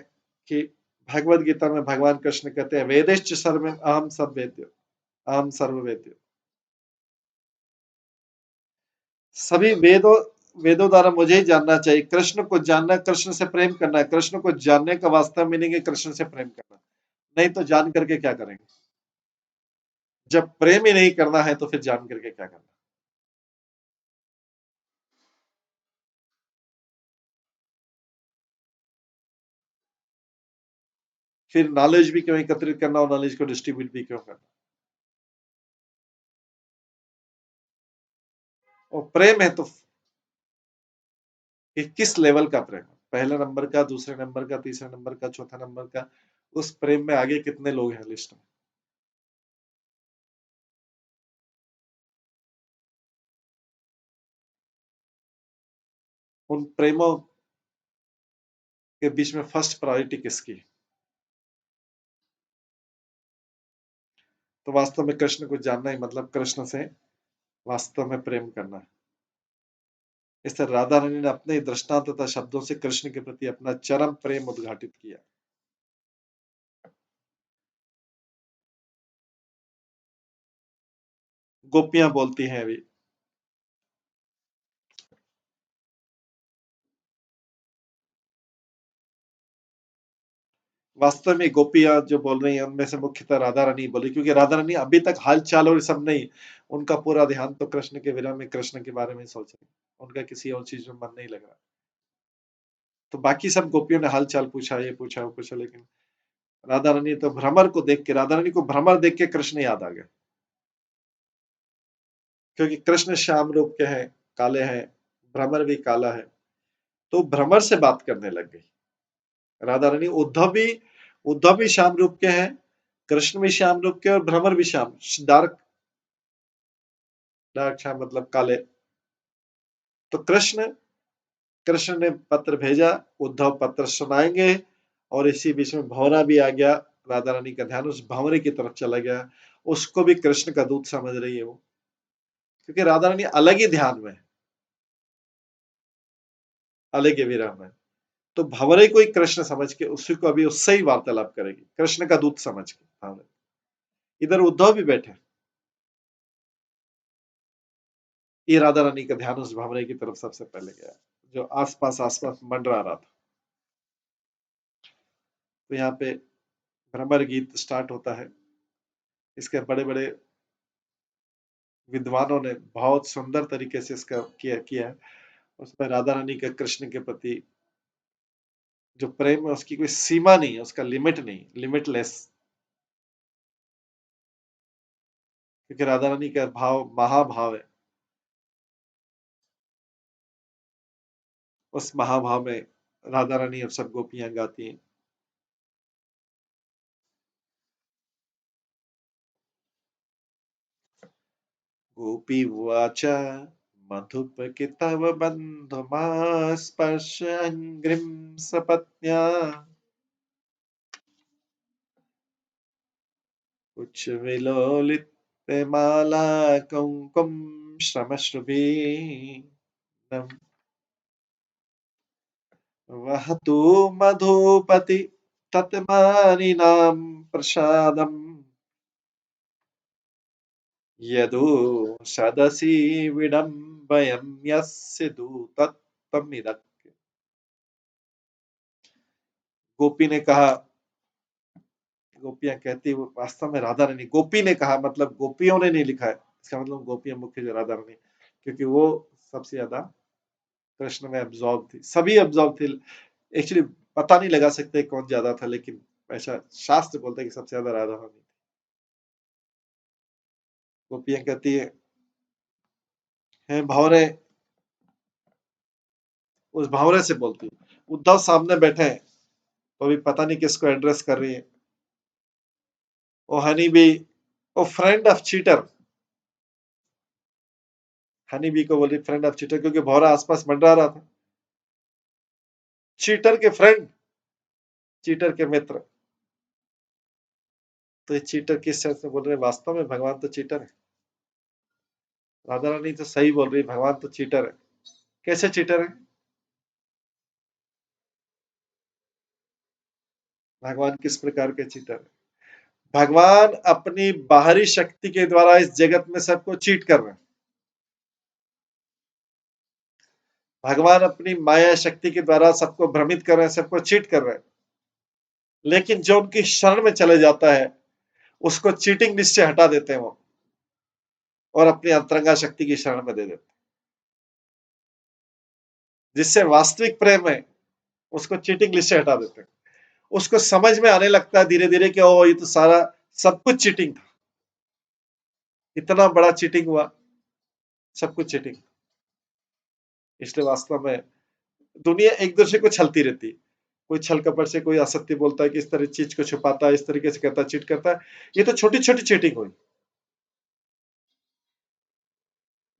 S1: कि भगवत गीता में भगवान कृष्ण कहते हैं, वेदेश्च सर्व अहम सब वेद्यो, अहम सर्व वेद्यो। सभी वेदों द्वारा मुझे ही जानना चाहिए। कृष्ण को जानना, कृष्ण से प्रेम करना है। कृष्ण को जानने का वास्तव मीनिंग है कृष्ण से प्रेम करना। नहीं तो जान करके क्या करेंगे? जब प्रेम ही नहीं करना है तो फिर जान करके क्या करना? फिर नॉलेज भी क्यों एकत्रित करना और नॉलेज को डिस्ट्रीब्यूट भी क्यों करना? और प्रेम है तो कि किस लेवल का प्रेम है? पहले नंबर का, दूसरे नंबर का, तीसरे नंबर का, चौथा नंबर का? उस प्रेम में आगे कितने लोग हैं लिस्ट में? उन प्रेमों के बीच में फर्स्ट प्रायोरिटी किसकी? तो वास्तव में कृष्ण को जानना ही मतलब कृष्ण से वास्तव में प्रेम करना है। इस तरह राधा रानी ने अपने दृष्टांत तथा शब्दों से कृष्ण के प्रति अपना चरम प्रेम उद्घाटित किया। गोपियां बोलती हैं अभी। वास्तव में गोपियां जो बोल रही हैं उनमें से मुख्यतः राधा रानी बोली, क्योंकि राधा रानी अभी तक हाल चाल और सब नहीं, उनका पूरा ध्यान तो कृष्ण के विरह में, कृष्ण के बारे में सोच रही। उनका किसी और चीज में मन नहीं लग रहा। तो बाकी सब गोपियों ने हाल चाल पूछा, ये पूछा वो पूछा, लेकिन राधा रानी तो भ्रमर को देख के, राधा रानी को भ्रमर देख के कृष्ण याद आ गए। क्योंकि कृष्ण श्याम रूप के हैं, काले हैं, भ्रमर भी काला है, तो भ्रमर से बात करने लग गई राधा रानी। उद्धव भी श्याम रूप के हैं, कृष्ण भी श्याम रूप के, और भ्रमर भी श्याम, डार्क, डार्क श्याम मतलब काले। तो कृष्ण कृष्ण ने पत्र भेजा, उद्धव पत्र सुनाएंगे, और इसी बीच में भंवरा भी आ गया। राधा रानी का ध्यान उस भंवरे की तरफ चला गया। उसको भी कृष्ण का दूत समझ रही है वो, क्योंकि राधा रानी अलग ही ध्यान में, अलग ही विरह में। तो भंवरे को ही कृष्ण समझ के उसी को अभी उससे ही वार्तालाप करेगी, कृष्ण का दूत समझ के भंवरे। इधर उद्धव भी बैठे, ये राधा रानी का ध्यान उस भंवरे की तरफ सबसे पहले गया, जो आसपास आसपास मंडरा रहा था। तो यहाँ पे भ्रमर गीत स्टार्ट होता है। इसके बड़े बड़े विद्वानों ने बहुत सुंदर तरीके से इसका किया है। उसमें राधा रानी का कृष्ण के प्रति जो प्रेम है, उसकी कोई सीमा नहीं है, उसका लिमिट नहीं, लिमिटलेस। क्योंकि राधा रानी का भाव महाभाव है। उस महाभाव में राधा रानी और सब गोपियां गाती हैं। गोपी वाचा मधुप की तव बंधुमा स्पर्श अंग्रिम सपत्न्या कुछ विलोलित माला कुंकुम श्रमश्रुभि वहतु मधुपति तत्मानिनां प्रसादम् यदु सदसि विडम्बयं यस्य दूतत्वमिदक्। गोपी ने कहा, गोपियां कहती वो वास्तव में राधा रानी, गोपी ने कहा मतलब गोपियों ने नहीं लिखा है, इसका मतलब गोपियां मुख्य जो राधा रानी, क्योंकि वो सबसे ज्यादा कृष्ण में एब्जॉर्ब थी, सभी एब्जॉर्ब थे। एक्चुअली पता नहीं लगा सकते कौन ज्यादा था, लेकिन ऐसा शास्त्र बोलता है कि सबसे ज्यादा राधा रानी। गोपियां कहती है भंवरे, उस भंवरे से बोलती, उद्धव सामने बैठे हैं तो अभी पता नहीं किसको एड्रेस कर रही है। O honey bee, O friend of cheater, honey bee को बोल रही फ्रेंड ऑफ चीटर, क्योंकि भौरा आसपास मंडरा रहा था। चीटर के फ्रेंड, चीटर के मित्र, तो ये चीटर किस सेंस में बोल रहे हैं? वास्तव में भगवान तो चीटर है। राधा रानी तो सही बोल रही, भगवान तो चीटर है। कैसे चीटर है? भगवान किस प्रकार के चीटर है? भगवान अपनी बाहरी शक्ति के द्वारा इस जगत में सबको चीट कर रहे हैं। भगवान अपनी माया शक्ति के द्वारा सबको भ्रमित कर रहे हैं, सबको चीट कर रहे हैं। लेकिन जो उनकी शरण में चले जाता है उसको चीटिंग लिस्ट से हटा देते हैं वो, और अपनी अंतरंगा शक्ति की शरण में दे देते हैं। जिससे वास्तविक प्रेम है उसको चीटिंग लिस्ट से हटा देते हैं। उसको समझ में आने लगता है धीरे धीरे कि ओ ये तो सारा सब कुछ चीटिंग था, इतना बड़ा चीटिंग हुआ, सब कुछ चीटिंग। इसलिए वास्तव में दुनिया एक दूसरे को छलती रहती है। कोई छल कपट से कोई असत्य बोलता है कि इस तरह चीज को छुपाता है, इस तरीके से करता है, चीट करता है। ये तो छोटी छोटी चीटिंग हुई।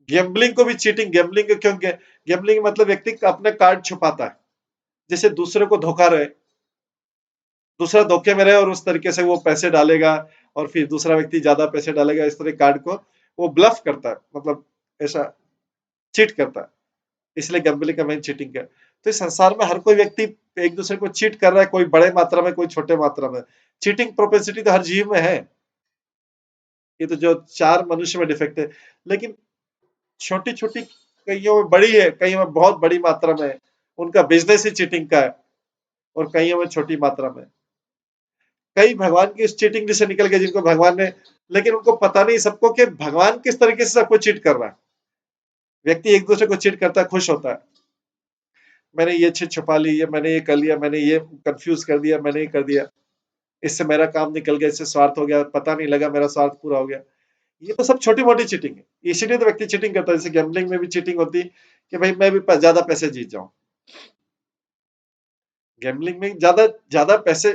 S1: गैम्बलिंग को भी चीटिंग, गैम्बलिंग क्यों? गैम्बलिंग मतलब व्यक्ति अपने कार्ड छुपाता है, जैसे दूसरे को धोखा रहे, दूसरा धोखे में रहे और उस तरीके से वो पैसे डालेगा और फिर दूसरा व्यक्ति ज्यादा पैसे डालेगा, इस तरह कार्ड को वो ब्लफ करता है, मतलब ऐसा चीट करता है। इसलिए गैम्बलिंग का मेन चीटिंग है। तो इस संसार में हर कोई व्यक्ति एक दूसरे को चीट कर रहा है, कोई बड़े मात्रा में, कोई छोटे मात्रा में। चीटिंग प्रोपेंसिटी तो हर जीव में है, ये तो जो चार मनुष्य में डिफेक्ट है। लेकिन छोटी छोटी कईयों में बड़ी है, कईयों में बहुत बड़ी मात्रा में है। उनका बिजनेस ही चीटिंग का है, और कईयों में छोटी मात्रा में। कई भगवान की इस चीटिंग से निकल गए जिनको भगवान ने, लेकिन उनको पता नहीं सबको कि भगवान किस तरीके से सबको चीट कर रहा है। व्यक्ति एक दूसरे को चीट करता है, खुश होता है, मैंने ये चीज छुपा ली, ये मैंने ये कर लिया, मैंने ये कंफ्यूज कर दिया, मैंने ये कर दिया, इससे मेरा काम निकल गया, इससे स्वार्थ हो गया, पता नहीं लगा मेरा स्वार्थ पूरा हो गया। ये तो सब छोटी मोटी चीटिंग है। इसीलिए तो व्यक्ति चीटिंग करता है। जैसे गैम्बलिंग में भी चीटिंग होती है कि भाई मैं भी ज्यादा पैसे जीत जाऊं। गैम्बलिंग में ज्यादा ज्यादा पैसे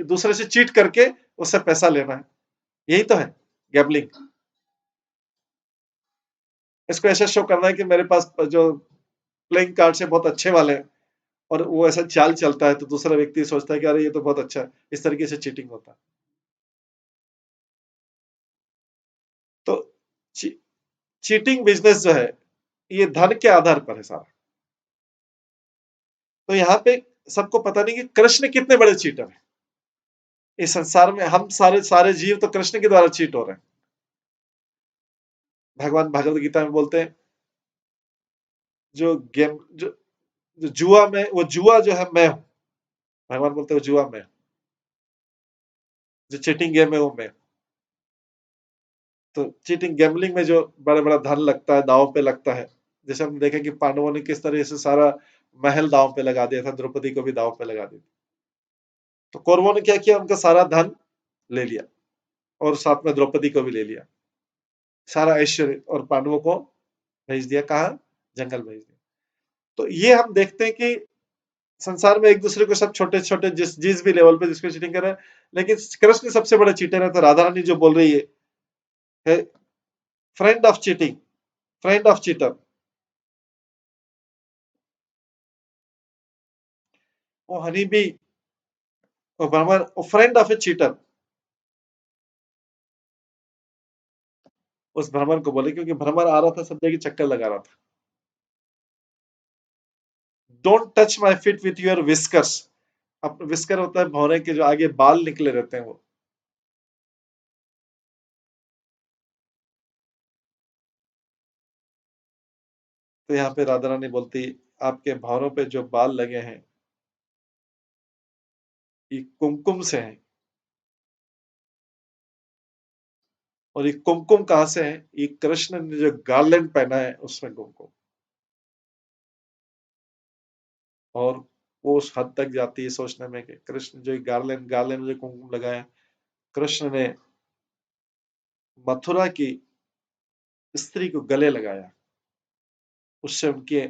S1: दूसरे से चीट करके उससे पैसा लेना है, यही तो है गैम्बलिंग। इसको ऐसा शो करना है कि मेरे पास जो प्लेइंग कार्ड से बहुत अच्छे वाले हैं, और वो ऐसा चाल चलता है तो दूसरा व्यक्ति सोचता है कि अरे ये तो बहुत अच्छा है। इस तरीके से चीटिंग होता है। तो चीटिंग बिजनेस जो है ये धन के आधार पर है सारा। तो यहाँ पे सबको पता नहीं कि कृष्ण कितने बड़े चीटर हैं। इस संसार में हम सारे सारे जीव तो कृष्ण के द्वारा चीट हो रहे हैं। भगवान भगवत गीता में बोलते हैं जो गेम जो जुआ में, वो जुआ जो है मैं हूं। भगवान बोलते हैं जुआ मैं, जो चीटिंग गेम है वो मैं। तो चीटिंग गैम्बलिंग में जो बड़ा बड़ा धन लगता है, दांव पे लगता है। जैसे हम देखें कि पांडवों ने किस तरह से सारा महल दांव पे लगा दिया था, द्रौपदी को भी दांव पे लगा दिया। तो कौरवों ने क्या किया, उनका सारा धन ले लिया और साथ में द्रौपदी को भी ले लिया, सारा ऐश्वर्य, और पांडवों को भेज दिया कहा, जंगल भेज दिया। तो ये हम देखते हैं कि संसार में एक दूसरे को सब छोटे छोटे जिस भी लेवल पे जिसको चीटिंग कर रहे हैं, लेकिन कृष्ण सबसे बड़ा चीटर है। तो राधा रानी जो बोल रही है friend of cheating, friend of cheater, वो हनी बी, वो भ्रमर, वो फ्रेंड ऑफ ए चीटर, उस भ्रमर को बोले, क्योंकि भ्रमर आ रहा था सब जगह चक्कर लगा रहा था। Don't touch my fit with your whiskers. अब विस्कर होता है भौरे के जो आगे बाल निकले रहते हैं वो। तो यहाँ पे राधा रानी बोलती, आपके भौरों पे जो बाल लगे हैं ये कुमकुम से हैं। और ये कुमकुम कहां से है? ये कृष्ण ने जो गार्लैंड पहना है उसमें कुमकुम। और वो उस हद तक जाती है सोचने में कि कृष्ण जो गार्लैंड गार्लैंड में जो कुमकुम लगाया, कृष्ण ने मथुरा की स्त्री को गले लगाया, उससे उनके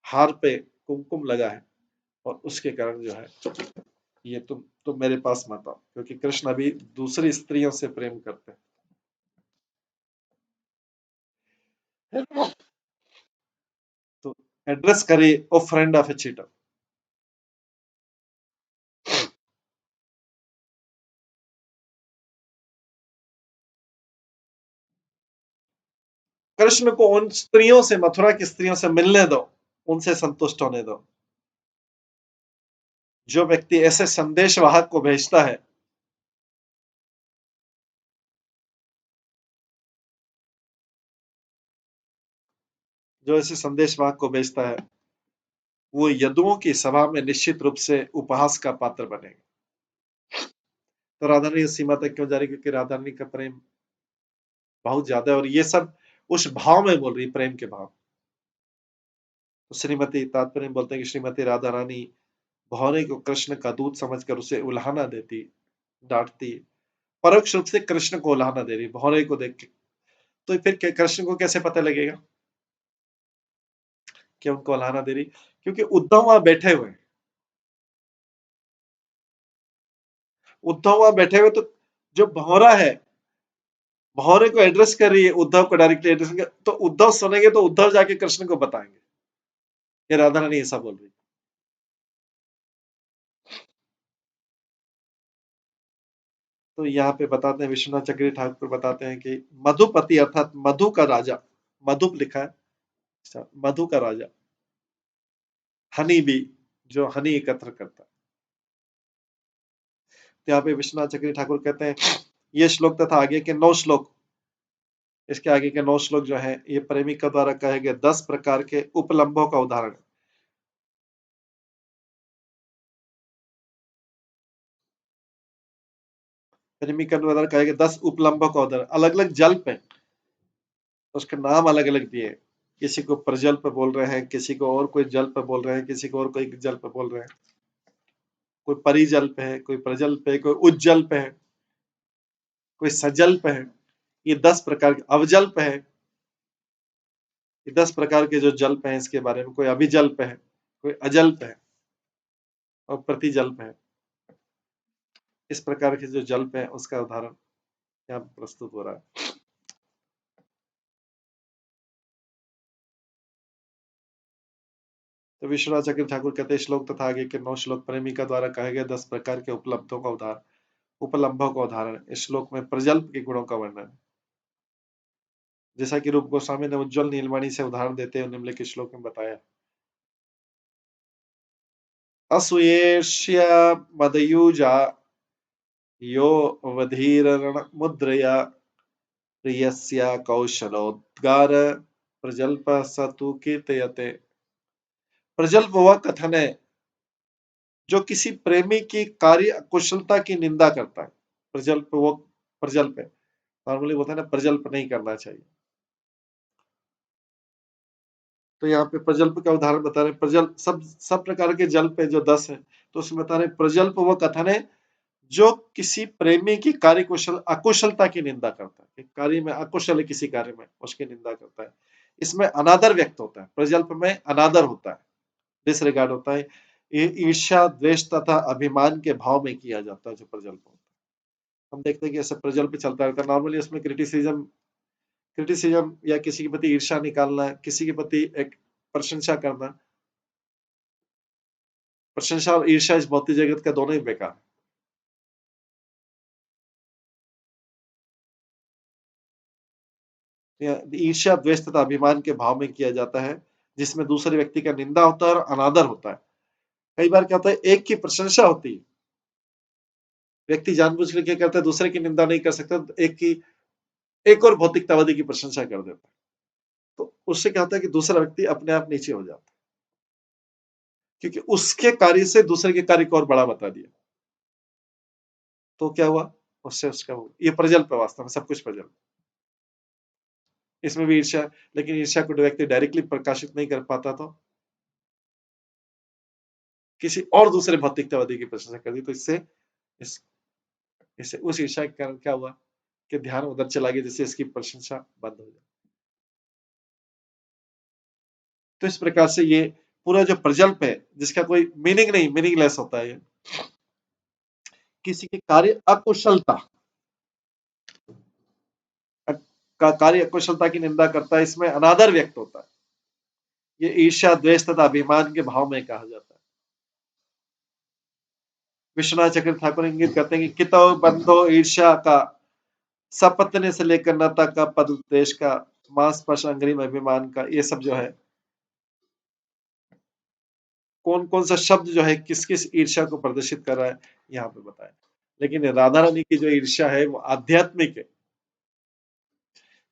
S1: हार पे कुमकुम लगा है। और उसके कारण जो है ये तुम मेरे पास मत आओ, क्योंकि कृष्ण अभी दूसरी स्त्रियों से प्रेम करते हैं। तो एड्रेस करे O friend of a cheater. Krishna को उन स्त्रियों से, मथुरा की स्त्रियों से मिलने दो, उनसे संतुष्ट होने दो। जो व्यक्ति ऐसे संदेशवाहक को भेजता है, जो ऐसे संदेशवाहक को भेजता है, वो यदुओं की सभा में निश्चित रूप से उपहास का पात्र बनेगा। तो राधा रानी सीमा तक क्यों जा रही? क्योंकि राधा रानी का प्रेम बहुत ज्यादा है, और ये सब उस भाव में बोल रही, प्रेम के भाव। तो श्रीमती तात्पर्य बोलते हैं कि श्रीमती राधा रानी भौरे को कृष्ण का दूत समझकर उसे उल्हाना देती, डांटती, परोक्ष रूप से कृष्ण को उल्हाना दे रही भौरे को देख के। तो फिर कृष्ण को कैसे पता लगेगा कि उनको उल्हाना दे रही? क्योंकि उद्धव वहां बैठे हुए हैं। उद्धव वहां बैठे हुए, तो जो भौरा है, भौरे को एड्रेस कर रही है, उद्धव को डायरेक्टली एड्रेस कर, तो उद्धव सुनेंगे तो उद्धव जाके कृष्ण को बताएंगे ये राधा रानी ऐसा बोल रही। तो यहाँ पे बताते हैं, विश्वनाथ चक्रवर्ती ठाकुर बताते हैं कि मधुपति अर्थात मधु का राजा, मधुप लिखा है, मधु का राजा, हनी बी, जो हनी एकत्र करता है। तो यहाँ पे विश्वनाथ चक्रवर्ती ठाकुर कहते हैं, ये श्लोक तथा आगे के 9 श्लोक, इसके आगे के 9 श्लोक जो है ये प्रेमिका द्वारा कहे गए 10 प्रकार के उपलम्भों का उदाहरण है। प्रेमिका द्वारा कहे गए 10 उपलम्भों का उदाहरण, अलग अलग जल पे, उसके नाम अलग अलग दिए। किसी को प्रजल पे बोल रहे हैं, किसी को और कोई जल पे बोल रहे हैं, किसी को और कोई जल पे बोल रहे हैं, कोई परिजल पे है, कोई प्रजल पे, कोई उज्जल पे है, कोई सजल पे है। ये 10 प्रकार के अवजल पे है। ये 10 प्रकार के जो जल पे है इसके बारे में, कोई अभिजल पे है, कोई अजल पे है, और प्रतिजल पे है। इस प्रकार के जो जल पे है उसका उदाहरण यहाँ प्रस्तुत हो रहा है। तो विश्वनाथ चक्रवर्ती ठाकुर कहते हैं, श्लोक तथा आगे के 9 श्लोक प्रेमिका द्वारा कहे गए 10 प्रकार के उपलब्धों का उदाहरण, उपलम्भों का उदाहरण। इस श्लोक में प्रजल्प के गुणों का वर्णन है। जैसा कि रूप गोस्वामी ने उज्ज्वल नीलमणि से उदाहरण देते हुए निम्नलिखित श्लोक में बताया, असूयेष्य मदयुजा यो वधीरण मुद्रया प्रियस्य कौशलोद्गार प्रजल्प स तु कीर्तयते। प्रजल्प वह कथन है जो किसी प्रेमी की कार्य कुशलता की निंदा करता है। प्रजल्प वो प्रजल्प है, नॉर्मली होता है ना, प्रजल्प नहीं करना चाहिए। तो यहाँ पे प्रजल्प का उदाहरण बता रहे, प्रजल्प सब प्रकार के जल पे जो 10 है, तो उसमें बता रहे प्रजल्प वो कथन है जो किसी प्रेमी की कार्य कुशल अकुशलता की निंदा करता है, कार्य में अकुशल है, किसी कार्य में उसकी निंदा करता है। इसमें अनादर व्यक्त होता है, प्रजल्प में अनादर होता है, डिसरिगार्ड होता है। ये ईर्ष्या, द्वेष तथा अभिमान के भाव में किया जाता है जो प्रजल्प होता है। हम देखते हैं कि ऐसे प्रजल्प चलता रहता है। नॉर्मली उसमें क्रिटिसिज्म क्रिटिसिज्म या किसी के प्रति ईर्ष्या निकालना, किसी के प्रति एक प्रशंसा करना, प्रशंसा और ईर्ष्या इस भौतिक जगत का दोनों ही बेकार है। ईर्ष्या, द्वेष तथा अभिमान के भाव में किया जाता है, जिसमें दूसरे व्यक्ति का निंदा होता है और अनादर होता है। कई बार क्या होता है, एक की प्रशंसा होती है, व्यक्ति जानबूझ के क्या करता है, दूसरे की निंदा नहीं कर सकता, तो एक और भौतिकतावादी की प्रशंसा कर देता है। तो उससे क्या होता है कि दूसरा व्यक्ति अपने आप नीचे हो जाता है, क्योंकि उसके कार्य से दूसरे के कार्य को और बड़ा बता दिया। तो क्या हुआ, उससे उसका ये प्रजल्प है, वास्तव में सब कुछ प्रजल्प। इसमें भी ईर्ष्या, लेकिन ईर्ष्या को व्यक्ति डायरेक्टली प्रकाशित नहीं कर पाता, तो किसी और दूसरे भौतिकतावादी की प्रशंसा कर दी, तो इससे उस ईर्ष्या के कारण क्या हुआ कि ध्यान उधर चला गया, जिससे इसकी प्रशंसा बंद हो जाए। तो इस प्रकार से ये पूरा जो प्रजल्प है, जिसका कोई मीनिंग नहीं, मीनिंगलेस होता है, किसी के कार्य अकुशलता का कार्य अकुशलता की निंदा करता है, इसमें अनादर व्यक्त होता है। ये ईर्ष्या, द्वेष तथा अभिमान के भाव में कहा जाता है। विश्वनाथ चक्र ठाकुर इंगित करते हैं कि कितो बंधो ईर्ष्या का, सपत्न से लेकर नता का, पद देश का, मांस स्पर्श अंग्रिम अभिमान का, ये सब जो है, कौन कौन सा शब्द जो है किस किस ईर्ष्या को प्रदर्शित कर रहा है, यहाँ पे बताया। लेकिन राधा रानी की जो ईर्ष्या है वो आध्यात्मिक है,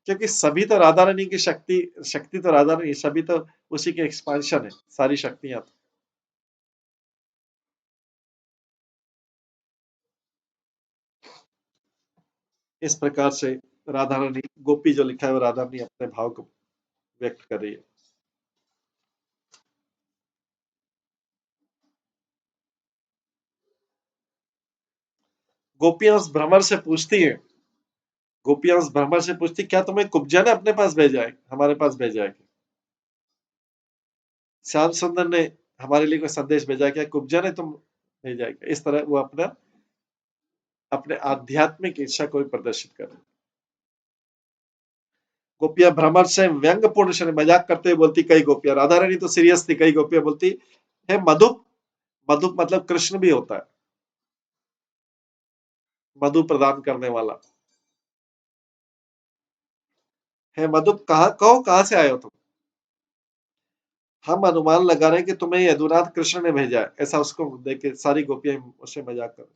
S1: क्योंकि सभी तो राधा रानी की शक्ति तो राधा रानी, सभी तो उसी के एक्सपांशन है, सारी शक्तियां। इस प्रकार से राधा रानी, गोपी जो लिखा है वो राधा रानी अपने भाव को व्यक्त कर रही है। गोपियां उस भ्रमर से पूछती है, गोपियां उस भ्रमर से पूछती, क्या तुम्हें कुब्जा ने अपने पास भेजा है, हमारे पास भेजा है? श्याम सुंदर ने हमारे लिए कोई संदेश भेजा, क्या कुब्जा ने तुम भेजा है? इस तरह वो अपने आध्यात्मिक इच्छा को भी प्रदर्शित कर रही। गोपियां भ्रमर से व्यंग्यपूर्ण से मजाक करते हुए बोलती, कई गोपियां, राधा रानी तो सीरियस थी, कई गोपियां बोलती है मधुप, मधुप मतलब कृष्ण भी होता है, मधु प्रदान करने वाला है। मधुप कहो कहां से आए हो तुम? हम अनुमान लगा रहे हैं कि तुम्हें यदुनाथ कृष्ण ने भेजा है, ऐसा उसको देख के सारी गोपियां उससे मजाक कर रही।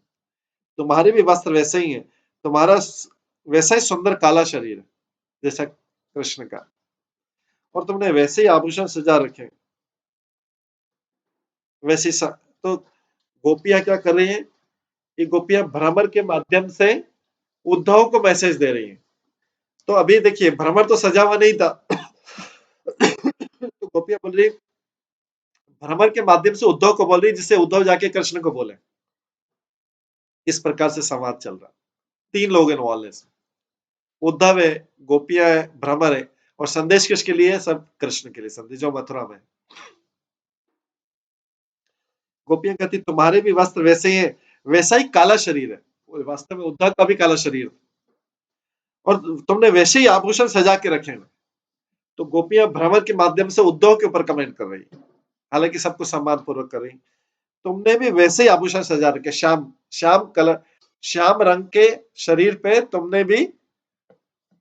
S1: तुम्हारे भी वस्त्र वैसे ही है, तुम्हारा वैसा ही सुंदर काला शरीर है जैसा कृष्ण का, और तुमने वैसे ही आभूषण सजा रखे, वैसे तो गोपियां क्या कर रही हैं, ये गोपियां भ्रमर के माध्यम से उद्धव को मैसेज दे रही हैं। तो अभी देखिए, भ्रमर तो सजा हुआ नहीं था तो गोपियां बोल रही, भ्रमर के माध्यम से उद्धव को बोल रही, जिससे उद्धव जाके कृष्ण को बोले। इस प्रकार से संवाद चल रहा, तीन लोग इन्वॉल्व है इसमें, उद्धव है, गोपियां है, भ्रमर है, और संदेश किसके लिए है? सब कृष्ण के लिए संदेश, जो मथुरा में। गोपियां कहती, तुम्हारे भी वस्त्र वैसे ही है, वैसा ही काला शरीर है, वास्तव में उद्धव का भी काला शरीर, और तुमने वैसे ही आभूषण सजा के रखे हैं। तो गोपियां भ्रमर के माध्यम से उद्धव के ऊपर कमेंट कर रही, हालांकि सबको सम्मान पूर्वक कर रही, तुमने भी वैसे ही आभूषण सजा रखे, श्याम श्याम कलर, श्याम रंग के शरीर पे तुमने भी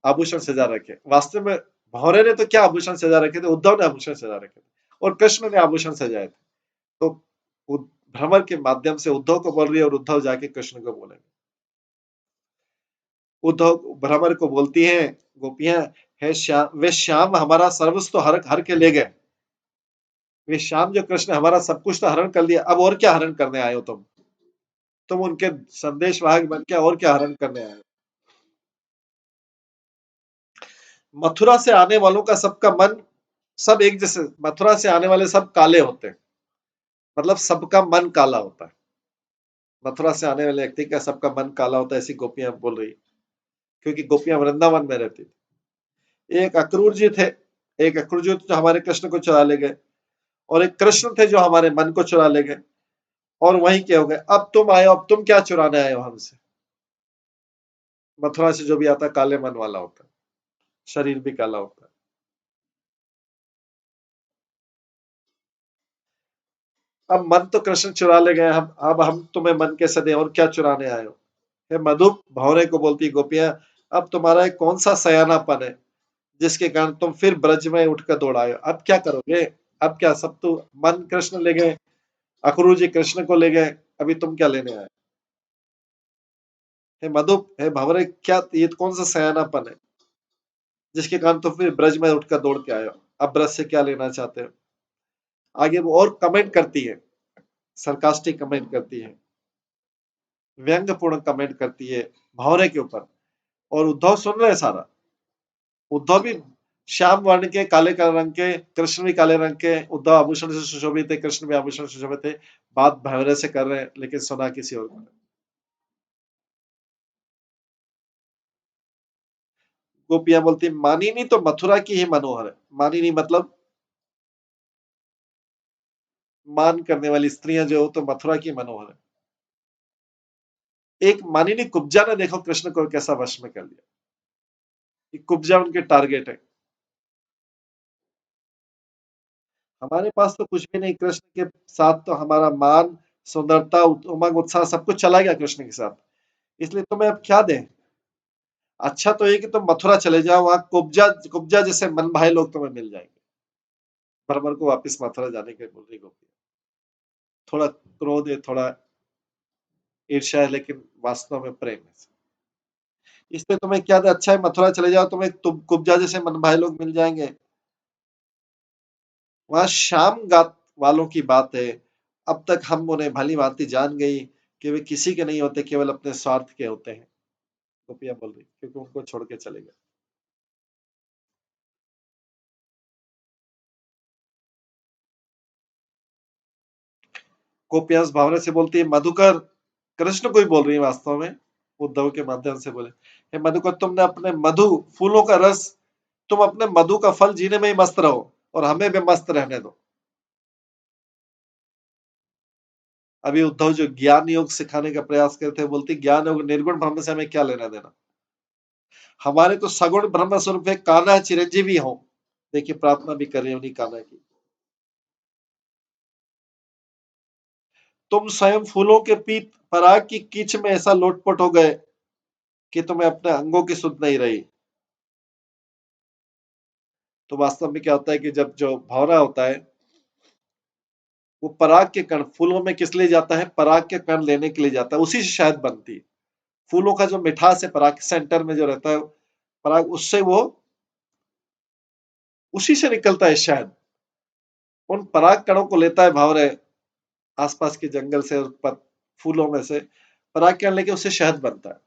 S1: आभूषण सजा रखे। वास्तव में भौरे ने तो क्या आभूषण सजा रखे थे, उद्धव ने आभूषण सजा रखे थे, और कृष्ण ने आभूषण सजाए थे। तो भ्रमर के माध्यम से उद्धव को बोल रही है, और उद्धव जाके कृष्ण को बोलेंगे। उद्धव भ्रमर को बोलती है गोपियां, है श्याम, वे श्याम हमारा सर्वस्व तो हर हर के ले गए, वे श्याम जो कृष्ण हमारा सब कुछ तो हरण कर लिया, अब और क्या हरण करने आए हो तुम उनके संदेश वाहक बन के और क्या हरण करने आए हो? मथुरा से आने वालों का सबका मन सब एक जैसे, मथुरा से आने वाले सब काले होते हैं, मतलब सबका मन काला होता है, मथुरा से आने वाले व्यक्ति का सबका मन काला होता है, ऐसी गोपियां बोल रही, क्योंकि गोपियां वृंदावन में रहती थी। एक अक्रूर जी थे, एक अक्रूर जी जो हमारे कृष्ण को चुरा ले गए, और एक कृष्ण थे जो हमारे मन को चुरा ले गए, और वही क्या हो गए, अब तुम आए हो, अब तुम क्या चुराने आए हो हमसे? मथुरा से जो भी आता है काले मन वाला होता है, शरीर भी काला होता है। अब मन तो कृष्ण चुरा ले गए, अब हम तुम्हें मन कैसे दें, और क्या चुराने आए हो? हे मधु, भंवरे को बोलती गोपियां, अब तुम्हारा एक कौन सा सयानापन है जिसके कारण तुम फिर ब्रज में उठकर दौड़ाए हो? अब क्या करोगे? अब क्या, सब तो मन कृष्ण ले गए, अखरू जी कृष्ण को ले गए, अभी तुम क्या लेने आए? हे मधु, हे भंवरे, क्या ये कौन सा सयानापन है जिसके कारण तुम फिर ब्रज में उठकर दौड़ के आए हो? अब ब्रज से क्या लेना चाहते हो? आगे वो और कमेंट करती है, सरकास्टिक कमेंट करती है, व्यंग्यपूर्ण कमेंट करती है भंवरे के ऊपर। और उद्धव सुन रहे सारा। उद्धव भी श्याम वर्ण के, काले रंग के, कृष्ण भी काले रंग के, उद्धव आभूषण से सुशोभित थे, कृष्ण भी आभूषण से सुशोभित थे। बात भंवरे से कर रहे हैं, लेकिन सुना किसी और को। गोपियां बोलती, मानिनी तो मथुरा की ही मनोहर है। मानिनी मतलब मान करने वाली स्त्रियां जो हो तो मथुरा की मनोहर है। एक मानिनी कुब्जा ने देखो कृष्ण को कैसा वश में कर लिया। कुब्जा उनके टारगेट है। हमारे पास तो कुछ भी नहीं, कृष्ण के साथ तो हमारा मान, सुंदरता, उमंग, उत्साह सब कुछ चला गया कृष्ण के साथ। इसलिए तुम्हें अब क्या दें? अच्छा तो ये कि तुम मथुरा चले जाओ, वहां कुब्जा कुब्जा जैसे मन भाए लोग तुम्हें मिल जाएंगे। भ्रमर को वापस मथुरा जाने के बोल रही गोपी। थोड़ा क्रोध है, थोड़ा ईर्ष्या है, लेकिन वास्तव में प्रेम है। इसलिए तुम्हें क्या दे? अच्छा है मथुरा चले जाओ, तुम्हें तुम कुब्जा जैसे मन भाए लोग मिल जाएंगे। वहां श्याम गात वालों की बात है। अब तक हम उन्हें भली भांति जान गई कि वे किसी के नहीं होते, केवल अपने स्वार्थ के होते हैं। गोपियां बोल रही, क्योंकि उनको छोड़ के चले गए। गोपियां उस भावना से बोलती है, मधुकर, कृष्ण को ही बोल रही है वास्तव में, उद्धव के माध्यम से बोले, हे मधुकर, तुमने अपने मधु फूलों का रस, तुम अपने मधु का फल जीने में ही मस्त रहो और हमें भी मस्त रहने दो। अभी उद्धव जो ज्ञान योग सिखाने का प्रयास करते हैं, बोलती ज्ञान योग निर्गुण ब्रह्म से हमें क्या लेना देना? हमारे तो सगुण ब्रह्म स्वरूप है, कान्हा चिरंजीवी हो। देखिए प्रार्थना भी कर रही है उन्हीं कान्हा की। तुम स्वयं फूलों के पीत पराग की कीच में ऐसा लोटपोट हो गए कि तुम्हें अपने अंगों की सुध नहीं रही। तो वास्तव में क्या होता है कि जब जो भौरा होता है, वो पराग के कण फूलों में किस लिए जाता है? पराग के कण लेने के लिए जाता है, उसी से शहद बनती है। फूलों का जो मिठास है, पराग के सेंटर में जो रहता है पराग, उससे वो उसी से निकलता है शहद। उन पराग कणों को लेता है भावरे आसपास के जंगल से और फूलों में से पराग कण लेके उससे शहद बनता है।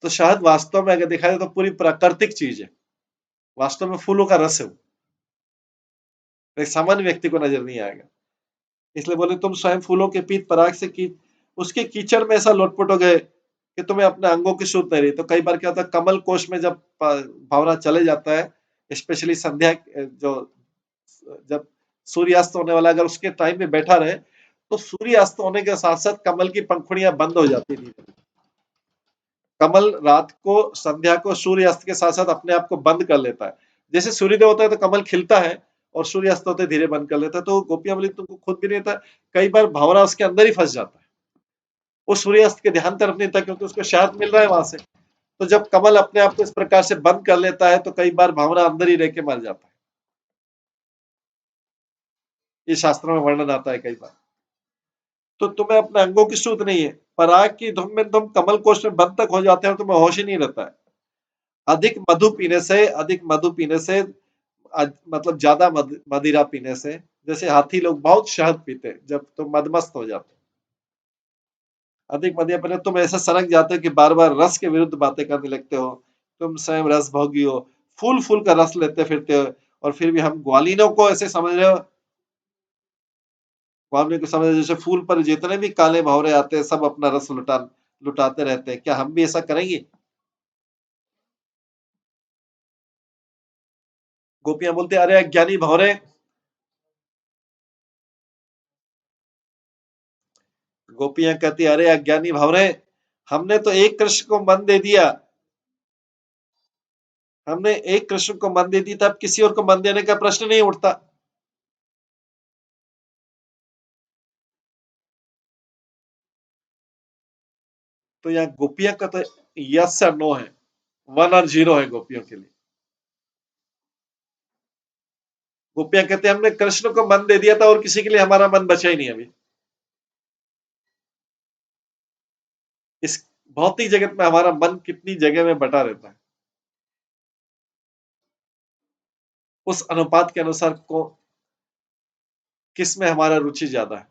S1: तो शहद वास्तव में अगर देखा जाए तो पूरी प्राकृतिक चीज है, वास्तव में फूलों का रस है वो, एक सामान्य व्यक्ति को नजर नहीं आएगा। इसलिए बोले तुम स्वयं फूलों के पीत पराग से की उसके कीचड़ में ऐसा लोटपोट हो गए कि तुम्हें अपने अंगों की सुध नहीं रही। तो कई बार क्या होता है, कमल कोश में जब भावना चले जाता है, स्पेशली संध्या जो जब सूर्यास्त होने वाला, अगर उसके टाइम में बैठा रहे तो सूर्यास्त होने के साथ साथ कमल की पंखुड़ियां बंद हो जाती थी। कमल रात को, संध्या को सूर्यास्त के साथ साथ अपने आप को बंद कर लेता है। जैसे सूर्योदय होता है तो कमल खिलता है और सूर्यास्त होते धीरे बंद कर लेता है। तो गोपियां बोली तुमको खुद भी नहीं था, कई बार भंवरा उसके अंदर ही फंस जाता है, वो सूर्यास्त के ध्यान तरफ नहीं था, क्योंकि उसको शहद मिल रहा है वहां से। तो जब कमल अपने आप को इस प्रकार से बंद कर लेता है तो कई बार भंवरा अंदर ही रह के मर जाता है। ये शास्त्रों में वर्णन आता है कई बार। तो तुम्हें अपने अंगों की सूध नहीं है, पराग की धुन में तुम कमल कोश में बंद तक हो जाते हो, तुम्हें होश ही नहीं रहता है। अधिक मधु पीने से, अधिक मधु पीने से, मतलब ज्यादा मदिरा पीने से, जैसे हाथी लोग बहुत शहद पीते हैं जब तुम मदमस्त हो जाते हो। अधिक मदिरा पीने तुम ऐसे सनक जाते हो कि बार बार रस के विरुद्ध बातें करने लगते हो। तुम स्वयं रस भोगी हो, फूल फूल का रस लेते फिरते हो। और फिर भी हम ग्वालिनों को ऐसे समझ रहे हो, ग्वालिनों को समझ रहे हो जैसे फूल पर जितने भी काले भंवरे आते हैं सब अपना रस लुटाते रहते हैं। क्या हम भी ऐसा करेंगे? गोपियां बोलते अरे अज्ञानी भंवरे। गोपियां कहती अरे अज्ञानी भंवरे, हमने तो एक कृष्ण को मन दे दिया, हमने एक कृष्ण को मन दे दी, तब किसी और को मन देने का प्रश्न नहीं उठता। तो यहाँ गोपियां का तो यस या नो है, 1 और 0 है गोपियों के लिए। गोपियां कहते हैं हमने कृष्ण को मन दे दिया था और किसी के लिए हमारा मन बचा ही नहीं अभी। इस भौतिक जगत में हमारा मन कितनी जगह में बटा रहता है, उस अनुपात के अनुसार को किस में हमारा रुचि ज्यादा है,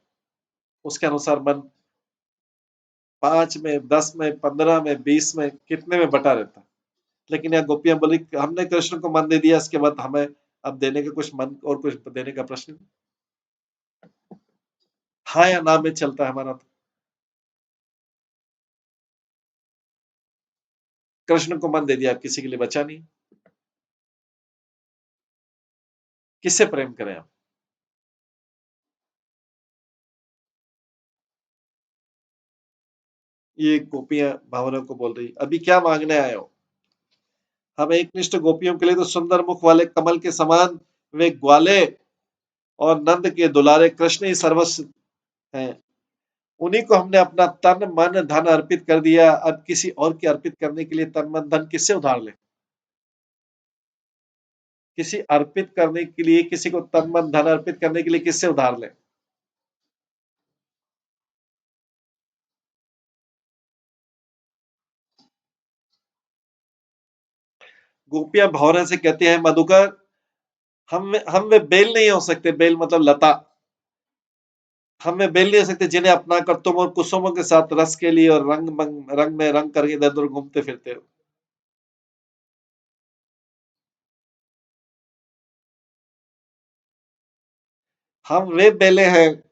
S1: उसके अनुसार मन 5 में, 10 में, 15 में, 20 में, कितने में बटा रहता है। लेकिन यहाँ गोपियां बोली हमने कृष्ण को मन दे दिया, इसके बाद हमें अब देने का कुछ मन और कुछ देने का प्रश्न नहीं। हाँ या ना में चलता है हमारा। तो कृष्ण को मन दे दिया, अब किसी के लिए बचा नहीं, किससे प्रेम करें आप। ये गोपियां भावना को बोल रही अभी क्या मांगने आए हो। हम एक निष्ठ गोपियों के लिए तो सुंदर मुख वाले कमल के समान वे ग्वाले और नंद के दुलारे कृष्ण ही सर्वस्व हैं। उन्हीं को हमने अपना तन मन धन अर्पित कर दिया, अब किसी और के अर्पित करने के लिए तन मन धन किससे उधार ले। किसी अर्पित करने के लिए, किसी को तन मन धन अर्पित करने के लिए किससे उधार ले। गोपियां भौरे से कहती हैं मधुकर, हम वे बेल नहीं हो सकते, बेल मतलब लता, हम वे बेल नहीं हो सकते जिन्हें अपना कर तुम और कुसुमों के साथ रस के लिए और रंग में रंग करके इधर उधर घूमते फिरते हो। हम वे बेले हैं,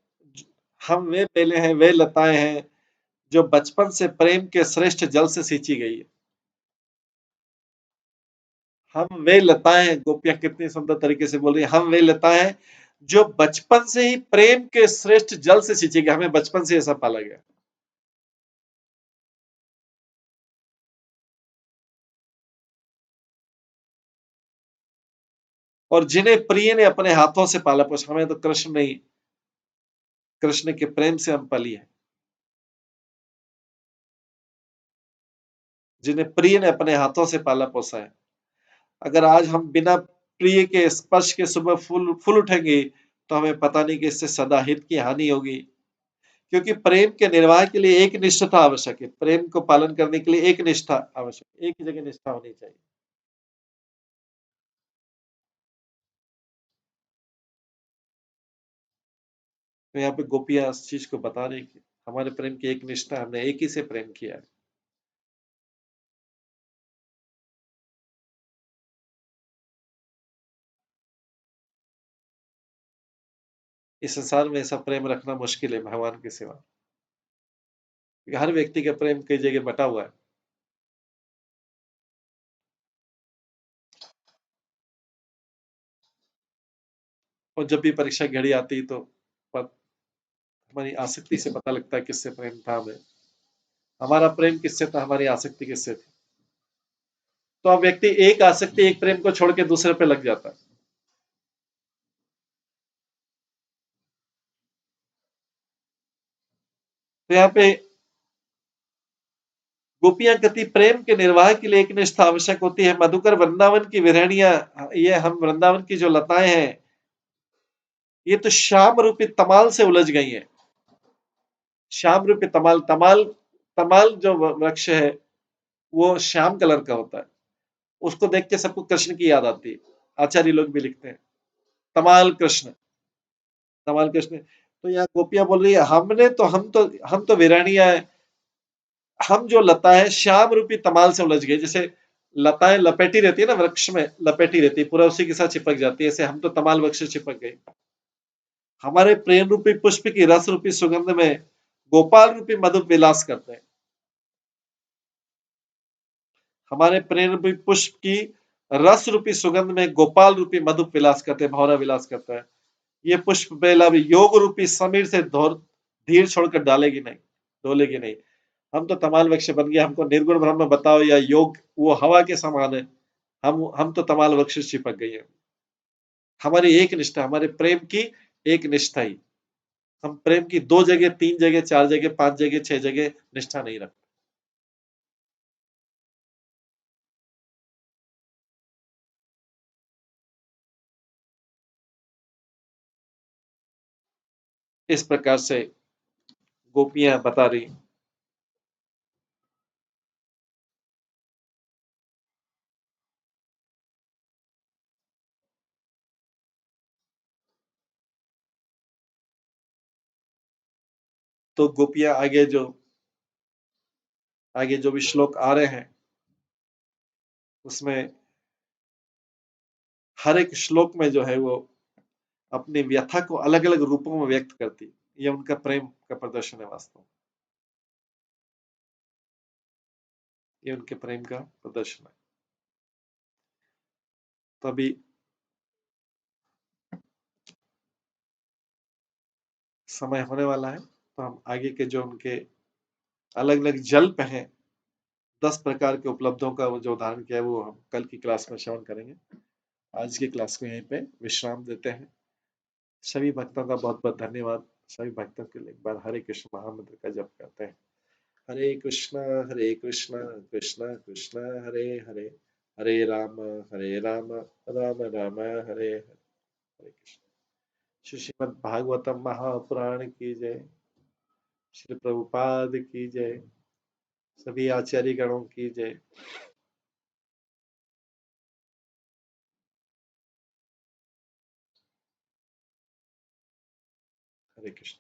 S1: हम वे बेले हैं, वे लताएं हैं जो बचपन से प्रेम के श्रेष्ठ जल से सींची गई है। हम वे लताएं हैं, गोपियां कितनी सुंदर तरीके से बोल रही है, हम वे लताएं हैं जो बचपन से ही प्रेम के श्रेष्ठ जल से सींची गई, हमें बचपन से ऐसा पाला गया। और जिन्हें प्रिय ने अपने हाथों से पाला पोसा, हमें तो कृष्ण नहीं, कृष्ण के प्रेम से हम पली है। जिन्हें प्रिय ने अपने हाथों से पाला पोसा है। अगर आज हम बिना प्रिय के स्पर्श के सुबह फूल फूल उठेंगे तो हमें पता नहीं कि इससे सदा हित की हानि होगी। क्योंकि प्रेम के निर्वाह के लिए एक निष्ठा आवश्यक है, प्रेम को पालन करने के लिए एक निष्ठा आवश्यक, एक ही जगह निष्ठा होनी चाहिए। तो यहाँ पे गोपियां इस चीज को बता रही कि हमारे प्रेम की एक निष्ठा, हमने एक ही से प्रेम किया है। इस संसार में ऐसा प्रेम रखना मुश्किल है भगवान के सिवा, क्योंकि हर व्यक्ति का प्रेम कई जगह बटा हुआ है। और जब भी परीक्षा की घड़ी आती है तो हमारी आसक्ति से पता लगता है किससे प्रेम था हमें, हमारा प्रेम किससे था, हमारी आसक्ति किससे थी। तो अब व्यक्ति एक आसक्ति, एक प्रेम को छोड़ के दूसरे पे लग जाता है। तो यहाँ पे गोपियां कहती प्रेम के निर्वाह के लिए एक निष्ठा आवश्यक होती है। मधुकर वृंदावन की विरहणियां, ये हम वृंदावन की जो लताएं हैं, ये तो श्याम रूपी तमाल से उलझ गई हैं। श्याम रूपी तमाल, तमाल, तमाल जो वृक्ष है वो श्याम कलर का होता है, उसको देख के सबको कृष्ण की याद आती है। आचार्य लोग भी लिखते हैं तमाल कृष्ण, तमाल कृष्ण। तो यहाँ गोपियां बोल रही है हम तो विरहणियां है, हम जो लता है श्याम रूपी तमाल से उलझ गए। जैसे लताएं लपेटी रहती है ना, वृक्ष में लपेटी रहती है, पूरा उसी के साथ चिपक जाती है, ऐसे हम तो तमाल वृक्ष से चिपक गए। हमारे प्रेम रूपी पुष्प की रस रूपी सुगंध में गोपाल रूपी मधु विलास करते हैं। हमारे प्रेम रूपी पुष्प की रस रूपी सुगंध में गोपाल रूपी मधु विलास करते हैं, भौरा विलास करता है। ये पुष्प बेला भी योग रूपी समीर से धीर छोड़कर डालेगी नहीं, डोलेगी नहीं। हम तो तमाल वृक्ष बन गया, हमको निर्गुण ब्रह्म बताओ या योग, वो हवा के समान है। हम तो तमाल वृक्ष से चिपक गई है। हमारी एक निष्ठा, हमारे प्रेम की एक निष्ठा ही, हम प्रेम की 2 जगह, 3 जगह, 4 जगह, 5 जगह, 6 जगह निष्ठा नहीं रखते। इस प्रकार से गोपियां बता रही। तो गोपियां आगे जो भी श्लोक आ रहे हैं उसमें हर एक श्लोक में जो है वो अपनी व्यथा को अलग अलग रूपों में व्यक्त करती। ये उनका प्रेम का प्रदर्शन है वास्तव में। ये उनके प्रेम का प्रदर्शन है। तो अभी समय होने वाला है, तो हम आगे के जो उनके अलग अलग जल्प हैं 10 प्रकार के उपलब्धों का वो जो उदाहरण किया है वो हम कल की क्लास में श्रवण करेंगे। आज की क्लास को यहीं पे विश्राम देते हैं। सभी भक्तों का बहुत बहुत धन्यवाद। सभी भक्तों के लिए एक बार हरे कृष्ण महामंत्र का जप करते हैं। हरे कृष्णा कृष्णा कृष्णा हरे हरे, हरे राम राम राम हरे हरे। हरे कृष्ण। श्री श्रीमद् भागवतम महापुराण की जय। श्री प्रभुपाद की जय। सभी आचार्य गणों की जय। हरे कृष्ण।